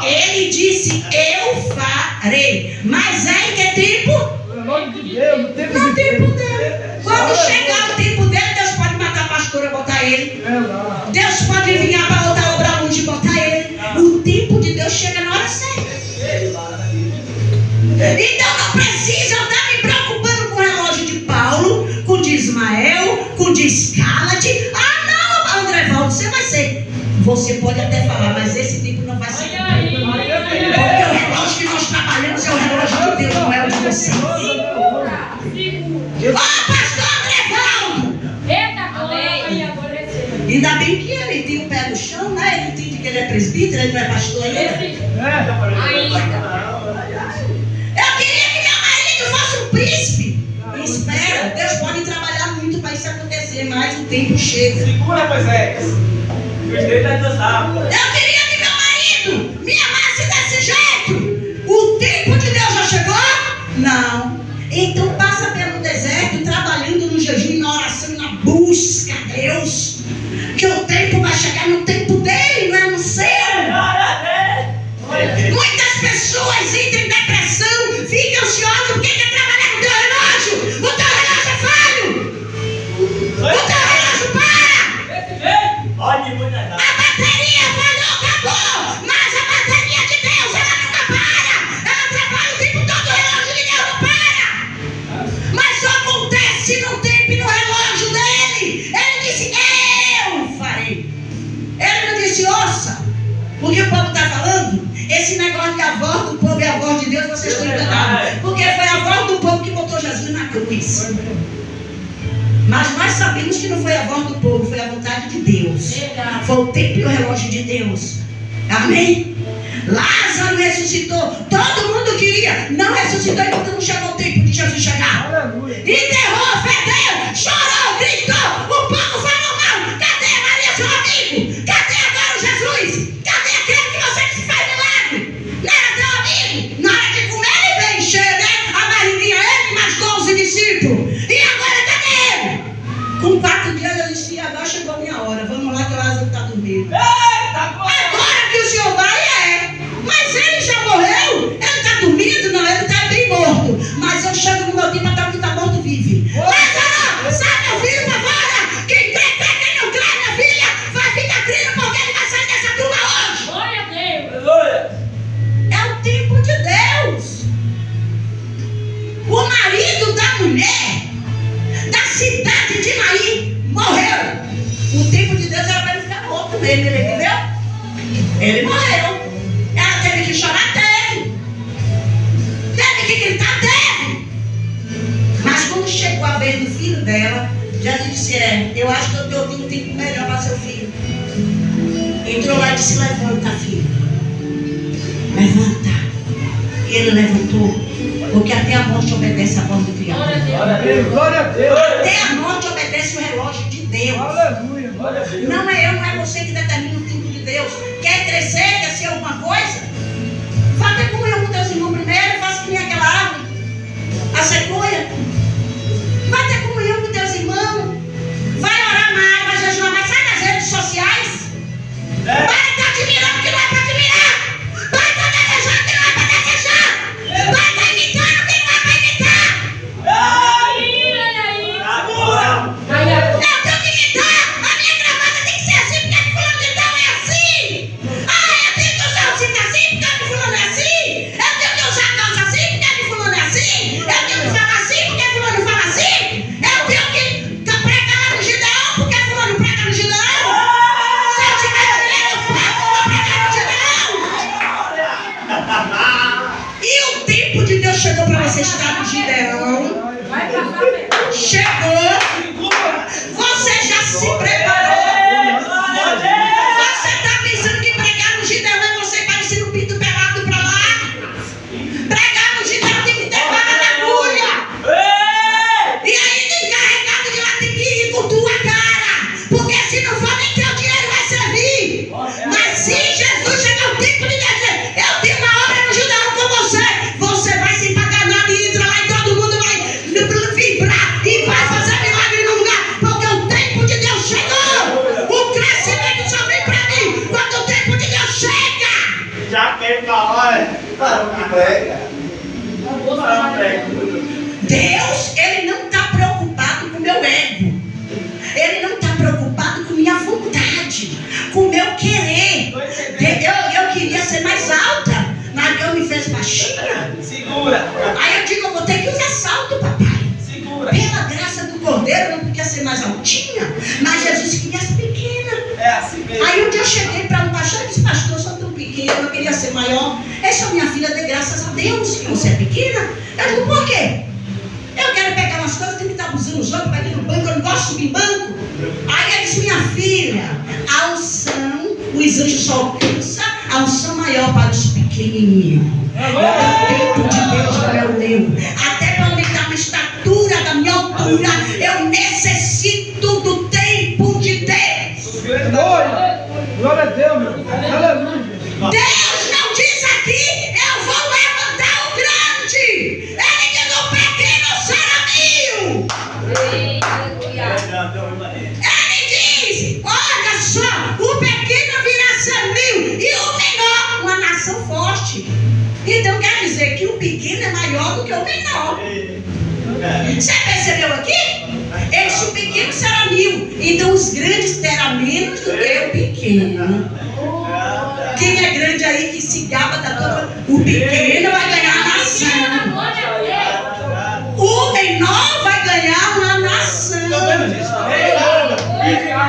Ele disse, eu farei. Mas aí que é tempo? No tempo dele. Quando chegar o tempo dele, Deus pode matar a pastora e botar ele. Deus pode enviar para outra obra longe e botar ele. O tempo de Deus chega na hora certa. Então não precisa andar me preocupando com o relógio de Paulo, com o de Ismael, com o de Scarlett. Ah não, André Valdo, você vai ser. Você pode até falar, mas esse tempo não vai ser. Porque o relógio que nós trabalhamos é o relógio de Deus, não é o de você. Pastor André Valdo! Ainda bem que ele tem o pé no chão, né? Ele entende que ele é presbítero, ele não é pastor ainda. Eu queria que meu marido fosse um príncipe. Espera, Deus pode trabalhar muito para isso acontecer, mas o tempo chega. Segura, Moisés. Os dedos vai dançar. Eu queria que meu marido me amasse desse jeito. O tempo de Deus já chegou? Não. Então passa pelo deserto, trabalhando no jejum, na oração, na busca a Deus. Que o tempo vai chegar no tempo dele, não é no seu. Muitas pessoas entram em depressão, ficam ansiosas porque quer trabalhar no teu relógio. O teu relógio é falho. O teu relógio para. A bateria falhou, acabou. Mas a bateria de Deus, ela nunca para. Ela trabalha o tempo todo, o relógio de Deus não para. Mas só acontece no tempo e no relógio dele. Ele disse, eu farei. Ele não disse, ouça. O que o povo está falando? Esse negócio de a voz do povo e a voz de Deus, vocês estão enganados. Porque foi a voz do povo que botou Jesus na cruz. Mas nós sabemos que não foi a voz do povo, foi a vontade de Deus. Foi o tempo e o relógio de Deus. Amém? Lázaro ressuscitou. Todo mundo queria. Não ressuscitou enquanto não chegou o tempo de Jesus chegar. Enterrou, fedeu, chorou, gritou. O povo falou mal. Cadê Maria, seu amigo? Cadê agora o Jesus? Cadê aquele que você disse faz milagre? Não era teu amigo? Na hora de comer ele veio encher, né? A barriguinha, ele e mais 12 discípulos. E agora cadê ele? Com 4 dias eu disse, agora chegou a minha hora. Vamos lá que o Lázaro está dormindo. Agora que o senhor vai, mas ele já morreu? Ele está dormindo? Não, ele está bem morto. Mas eu chego no meu tempo até o que está morto vive. Lázaro, sai meu filho para fora. Quem crê, crê, quem não crê, minha filha, vai ficar crendo porque ele vai sair dessa turma hoje. Glória a Deus. É o tempo de Deus. O marido da mulher da cidade de Naim morreu. O tempo de Deus era para ele ficar morto mesmo. Ele viveu? Ele morreu. Ela teve que chorar, teve. Teve que gritar, teve. Mas quando chegou a vez do filho dela, Jesus disse, eu acho que eu tenho um tempo melhor para seu filho. Entrou lá e disse, levanta, filho. Levanta. E ele levantou. Porque até a morte obedece a voz do Criador. Glória a Deus. Até a morte obedece o relógio de Deus. Não é eu, não é você que determina o tempo de Deus. Quer crescer, quer ser alguma coisa? Vá ter comunhão com teus irmãos primeiro, faça que nem aquela árvore, a sequoia. Vai ter comunhão com teus irmãos. Vai orar mais, vai jejuar mais. Sai das redes sociais. Para estar admirando que não é para admirar. Para estar desejando que não é para desejar. Vai estar imitando que não é para imitar. Eu tenho que imitar. A minha gravata tem que ser assim, porque a de fulano de tal é assim. Eu tenho que usar o cinto assim, porque a de fulano é assim. Eu tenho que usar a calça assim, porque a de fulano é assim. Eu tenho que falar assim, porque fulano fala assim. Eu tenho que pregar lá no Gideão, porque fulano prega no Gideão. Se eu tiver dinheiro, eu vou pregar no Gideão. E o tempo de Deus chegou para você estar no Gideão. Chegou. Você já se preparou. Você está pensando que pregar no Gideão é você parecendo um pinto pelado para lá? Pregar no Gideão tem que ter vara na agulha. E ainda encarregado de lá tem que ir com tua cara. Porque se não for, nem teu dinheiro vai servir. Mas se Jesus chegar o tempo de dizer, eu tenho uma obra no Gideão Olha, para o que prega. Para o prego. Deus, Ele não está preocupado com o meu ego. Ele não está preocupado com minha vontade, com o meu querer. Eu queria ser mais alta, mas Deus me fez baixinha. Segura. Aí eu digo, eu vou ter que usar salto, papai. Segura. Pela graça do Cordeiro, eu não podia ser mais altinha, mas Jesus queria ser pequena. É assim mesmo. Aí um dia eu cheguei para um pastor e disse, pastor, eu sou tão pequena, eu queria ser maior. Essa minha filha dê graças a Deus que você é pequena. Eu digo, por quê? Eu quero pegar umas coisas, tenho que estar abusando os outros, para ir no banco, eu não gosto de subir em banco. Aí ele disse, minha filha, a unção, os anjos só alcançam a unção maior para os pequenininhos. O tempo de Deus não é o meu. Até para aumentar a estatura da minha altura, eu necessito do tempo de Deus. Glória a Deus, meu. Aleluia. Deus não diz aqui, eu vou levantar o grande. Ele diz, o pequeno será mil. Ele diz, olha só, o pequeno virá ser mil e o menor uma nação forte. Então quer dizer que o pequeno é maior do que o menor. Você percebeu aqui? Ele disse, o pequeno será mil. Então os grandes terão menos do que o pequeno. Quem é grande aí que se gaba da toda? O pequeno vai ganhar a nação. O menor vai ganhar uma nação. A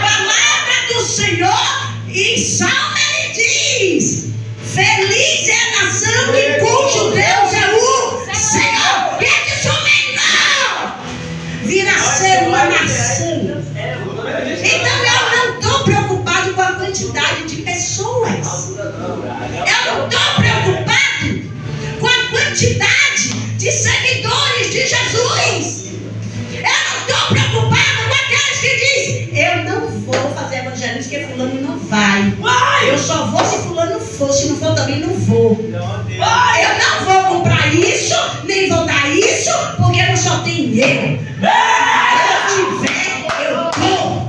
palavra do Senhor em Salmo ele diz: feliz é a nação que cujo Deus é o Senhor. E que o menor virá ser uma nação. Então eu não estou preocupado com a quantidade de pessoas. Eu não estou preocupado com a quantidade de seguidores de Jesus. Eu não estou preocupado com aqueles que dizem, eu não vou fazer evangelismo porque fulano não vai. Eu só vou se fulano for, se não for também não vou. Eu não vou comprar isso, nem vou dar isso, porque não só tem eu. Se eu tiver, eu dou.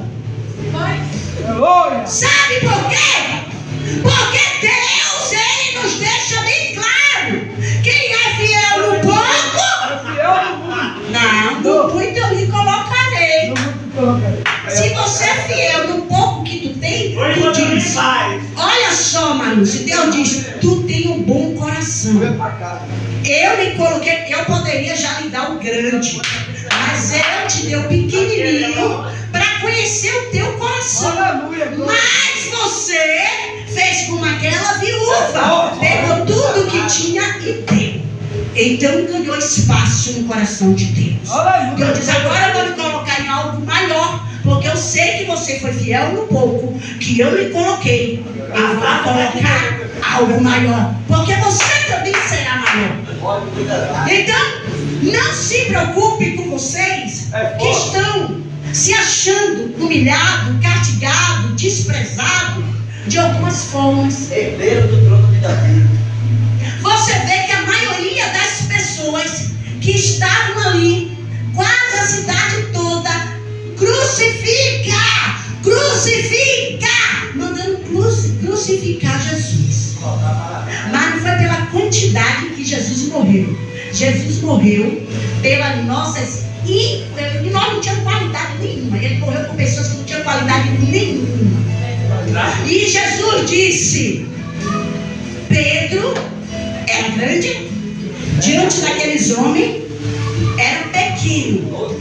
Sabe por quê? Porque Deus, Ele nos deixa bem claro. Quem é fiel no pouco, não, no muito eu lhe colocarei. Se você é fiel no pouco que tu tem, tu diz, olha só, Manu, se Deus diz, tu tem um bom coração. Eu lhe coloquei, eu poderia já lhe dar o grande, mas eu te dei o pequenininho para conhecer o teu coração. Mas você fez como aquela viúva, pegou tudo que tinha e deu. Então ganhou espaço no coração de Deus. Deus diz, agora eu vou lhe colocar em algo maior, porque eu sei que você foi fiel no pouco que eu lhe coloquei. Eu vou colocar algo maior, porque você também será maior. Então, não se preocupe com vocês que estão se achando humilhado, castigado, desprezado de algumas formas. Herdeiro do trono de Davi. Você vê que a maioria das pessoas que estavam ali, quase a cidade toda, crucifica, mandando crucificar Jesus. Mas não foi pela quantidade que Jesus morreu. Jesus morreu pelas nossas. E nós não tínhamos qualidade nenhuma. Ele morreu com pessoas que não tinham qualidade nenhuma. E Jesus disse: Pedro era grande, diante daqueles homens, era pequeno.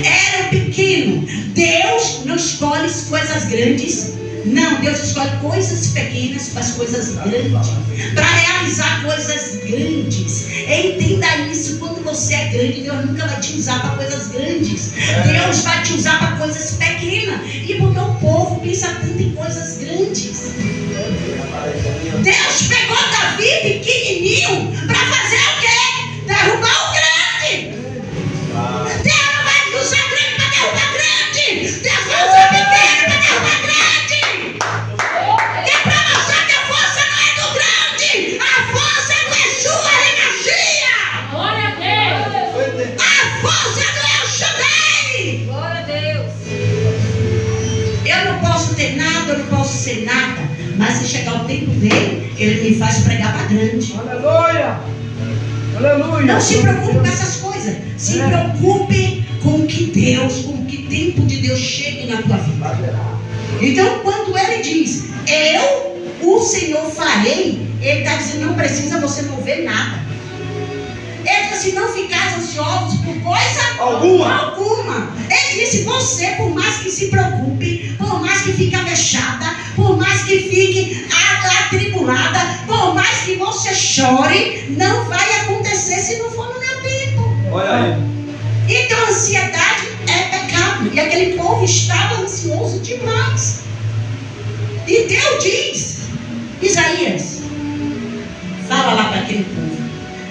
Era pequeno. Deus não escolhe coisas grandes. Não, Deus escolhe coisas pequenas para as coisas grandes. Para realizar coisas grandes. Entenda isso, quando você é grande, Deus nunca vai te usar para coisas grandes. Deus vai te usar para coisas pequenas. E porque o povo pensa tanto em coisas grandes. Deus pegou Davi pequenininho para fazer o quê? Derrubar o grande. Deus não vai usar grande para derrubar grande. Deus vai usar pequeno para derrubar grande. É para mostrar que a força não é do grande. A força é do Yeshua Energia. Glória a Deus. A força é do El Shaddai. Glória a Deus. Eu não posso ter nada Ele me faz pregar para grande. Aleluia. Aleluia. Não se preocupe com essas coisas. Se preocupe com que Deus, com que tempo de Deus chegue na tua vida. Então, quando ele diz, o Senhor farei, ele está dizendo, não precisa você mover nada. Ele diz assim, não ficar ansiosos por coisa alguma. Ele disse, você, por mais que se preocupe, por mais que fique avexada, por mais que fique atribulada, por mais que você chore, não vai acontecer se não for no meu tempo. Olha aí. Então a ansiedade é pecado. E aquele povo estava ansioso demais. E Deus diz, Isaías, fala lá para aquele povo,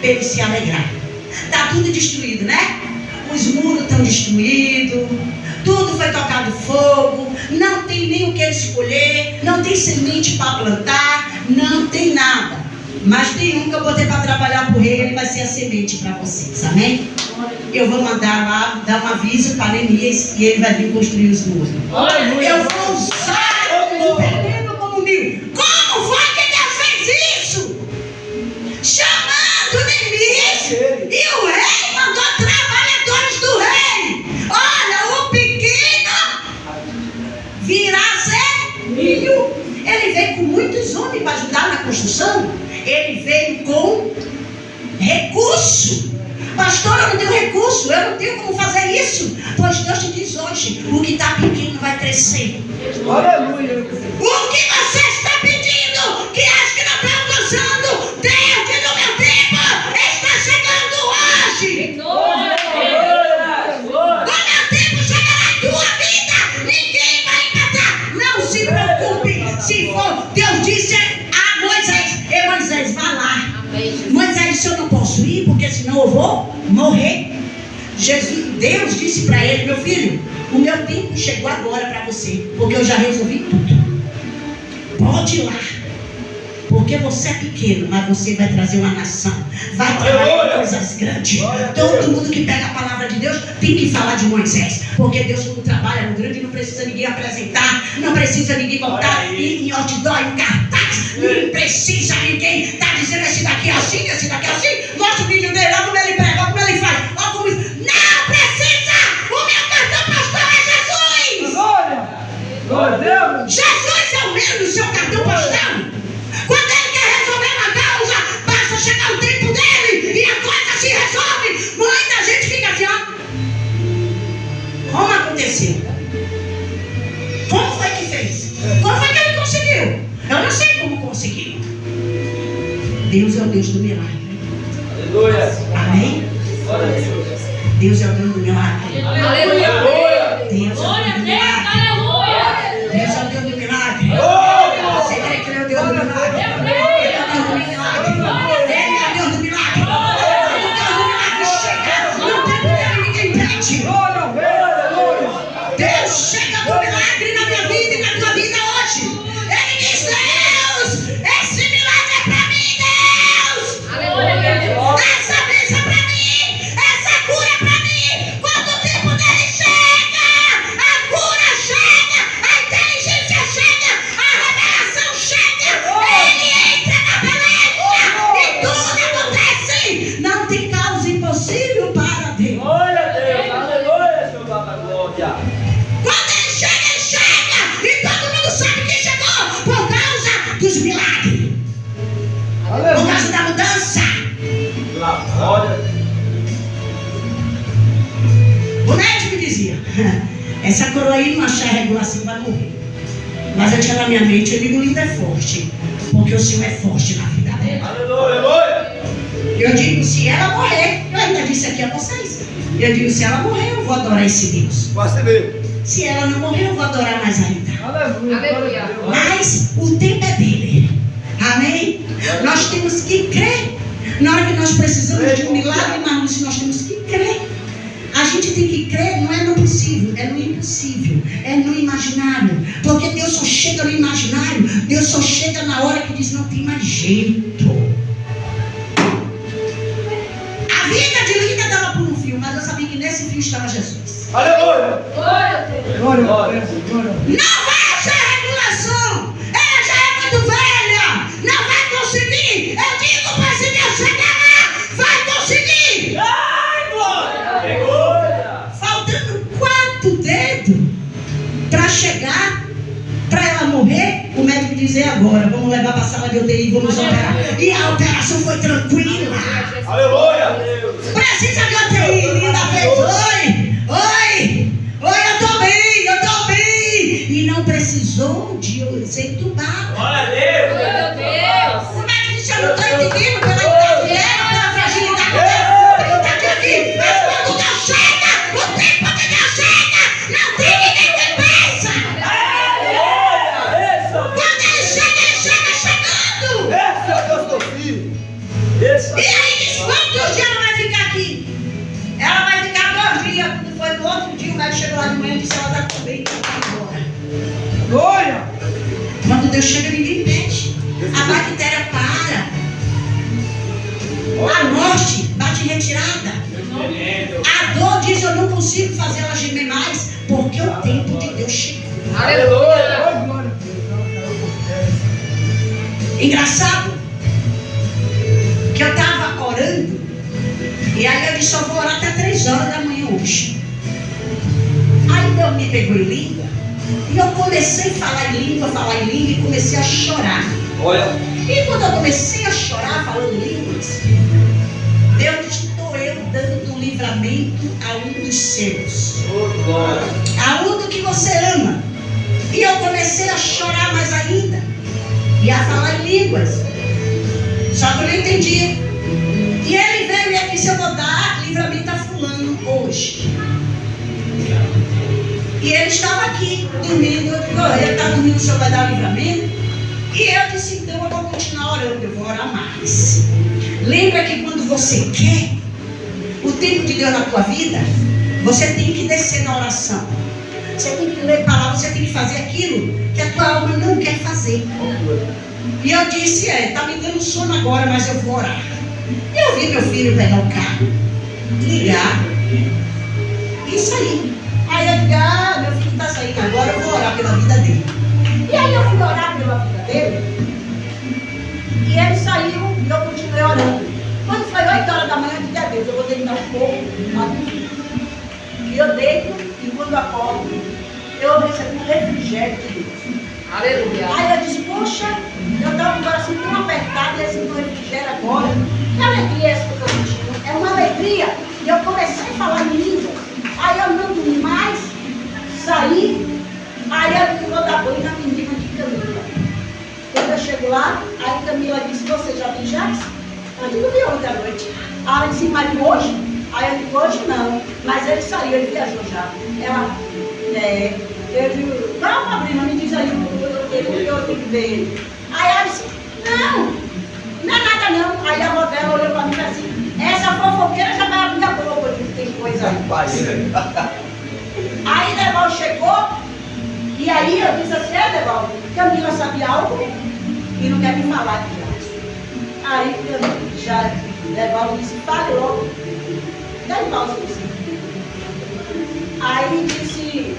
para ele se alegrar. Está tudo destruído, né? Os muros estão destruídos, tudo foi tocado fogo, não tem nem o que escolher, não tem semente para plantar, não tem nada. Mas tem um que eu botei para trabalhar por ele vai ser a semente para vocês, amém? Eu vou mandar lá, dar um aviso para Neemias e ele vai vir construir os muros. Eu vou usar o pequeno como mil. Como foi que Deus fez isso? Chamando Neemias e o rei mandou trabalhadores do rei. Olha, o pequeno virá ser mil. Ele veio com muitos homens para ajudar na construção. Ele veio com recurso. Pastor, eu não tenho recurso, eu não tenho como fazer isso. Pois Deus te diz hoje, o que está pequeno vai crescer. Aleluia. O que você está pedindo, que acho que não está alcançando, desde o meu tempo, está chegando hoje. O meu tempo chegará em tua vida, ninguém vai empatar. Não se preocupe, se for, Deus disse a Moisés, Moisés, vá lá. Moisés disse, eu não posso ir, porque senão eu vou morrer. Deus disse para ele, meu filho, o meu tempo chegou agora para você, porque eu já resolvi tudo. Pode ir lá, porque você é pequeno, mas você vai trazer uma nação, vai trabalhar coisas grandes. Todo mundo que pega a palavra de Deus tem que falar de Moisés, porque Deus, quando trabalha no grande, não precisa ninguém apresentar, não precisa ninguém botar em outdoor, em cartaz, não precisa ninguém estar dizendo esse daqui é assim, esse daqui é assim. Mostra o vídeo dele, olha como ele prega, olha como ele faz, olha como isso. Não precisa! O meu cartão postal é Jesus! Glória a Deus. Jesus é o meio do seu cartão postal. Quando ele quer resolver uma causa, basta chegar o tempo dele e a coisa se resolve. Muita gente fica assim, ó. Como aconteceu? Como foi que fez? Como foi que ele conseguiu? Eu não sei como conseguiu. Deus é o Deus do milagre. Aleluia. Amém? Glória a Deus. Deus é o Deus do milagre. Aleluia. Deus é o Deus do milagre. Deus é o Deus do milagre. Você crê que ele é o Deus do milagre? Ele é o Deus do milagre. Ele é o Deus do milagre. O Deus do milagre chega. No tempo dele ninguém impede. Deus chega com milagre na minha vida e na tua vida hoje. Ele diz, Deus, esse milagre é para mim, Deus. Essa bênção é para mim. Essa cura é para mim. Quando o tempo dele chega, a cura chega, a inteligência chega, a revelação chega. Ele entra na peleja e tudo acontece. Não tem causa impossível para Deus. Glória a Deus. Aleluia, Senhor da glória. Quando ele chega e todo mundo sabe que chegou por causa dos milagres, por causa da mudança. Glória a Deus. O médico dizia, essa coroa aí não achar regulação vai morrer. Mas eu tinha na minha mente, eu digo, linda é forte, porque o Senhor é forte na vida dela. Aleluia. Eu digo, se ela morrer, eu ainda disse aqui a vocês, eu digo, se ela morrer, eu vou adorar esse Deus. Você mesmo. Se ela não morrer, eu vou adorar mais ainda. Aleluia. Mas o tempo é dele. Amém? Nós temos que crer. Na hora que nós precisamos de um milagre, mas nós temos que crer. A gente tem que crer, não é no possível, é no impossível, é no imaginário. Porque Deus só chega no imaginário, Deus só chega na hora que diz, não tem mais jeito. A vida de Lida dava por um fio, mas eu sabia que nesse fio estava Jesus. Aleluia. Glória a Deus. Não vai achar regulação. Ela já é muito velha. Não vai conseguir dizer agora. Vamos levar para a sala de UTI, vamos operar. E a operação foi tranquila. Aleluia. Precisa de UTI, linda vez. Oi, eu tô bem. E não precisou de ser entubado. Glória a Deus. Como é que disse? Eu não estou entendendo pela idade dela, pela fragilidade dela. Está aqui. Mas quando Deus chega, o tempo que Deus chega, não tem ninguém que pensa. Quando ele chega chegando. E aí diz, quantos dias ela vai ficar aqui? Ela vai ficar 2 dias. Quando foi no outro dia, o médico chegou lá de manhã e disse, ela está bem, então vai embora. Glória. Quando Deus chega, ninguém impede. A bactéria para. A morte bate em retirada. A dor diz, eu não consigo fazer ela gemer mais, porque o tempo de Deus chegou. Aleluia. Engraçado que eu estava orando, e aí eu disse, só vou orar até 3 horas da manhã hoje. Aí Deus me pegou em língua, e eu comecei a falar em língua, e comecei a chorar. Olha. E quando eu comecei a chorar, falando línguas, Deus disse, estou eu dando um livramento a um dos seus. Glória. A um do que você ama. E eu comecei a chorar mais ainda. E a falar em línguas. Só que eu não entendia. E ele veio e disse, eu vou dar livramento a fulano hoje. E ele estava aqui, dormindo. Eu digo, ele está dormindo, o senhor vai dar livramento? E eu disse, então eu vou continuar orando, eu vou orar mais. Lembra que quando você quer o tempo de Deus na tua vida, você tem que descer na oração. Você tem que ler palavras, você tem que fazer aquilo que a tua alma não quer fazer. E eu disse, está me dando sono agora, mas eu vou orar. E eu vi meu filho pegar o carro, ligar, e sair. Aí eu digo, meu filho está saindo agora, eu vou orar pela vida dele. E aí eu fui orar pela vida dele, e ele saiu e eu continuei orando. Quando foi 8 horas da manhã, eu disse, Deus, eu vou deitar um pouco, e eu deito, e quando eu acordo, eu recebi um refrigério de Deus. Aleluia. Aí eu disse, poxa, eu estava com o coração tão apertado, e esse meu refrigério agora, que alegria é essa que eu estou sentindo? É uma alegria. E eu comecei a falar em língua. Aí eu não dormi mais, saí, aí eu vou dar banho na menina de Camila. Quando eu chego lá, aí Camila disse, você já viu Jax? Eu digo, vi ontem à noite. Aí ela disse, mas hoje? Aí eu digo, hoje não, mas ele saiu, ele viajou já. Ela, eu digo, calma, prima, me diz aí eu tenho que ver ele. Aí ela disse, não é nada não. Aí a avó dela olhou para mim e disse assim, essa fofoqueira já vai abrir a boca, que tem coisa aí. Aí Deval chegou, e aí eu disse assim, Deval, Camila sabe algo e não quer me falar de já. Aí já Deval disse, fale logo. Deval disse. Aí disse,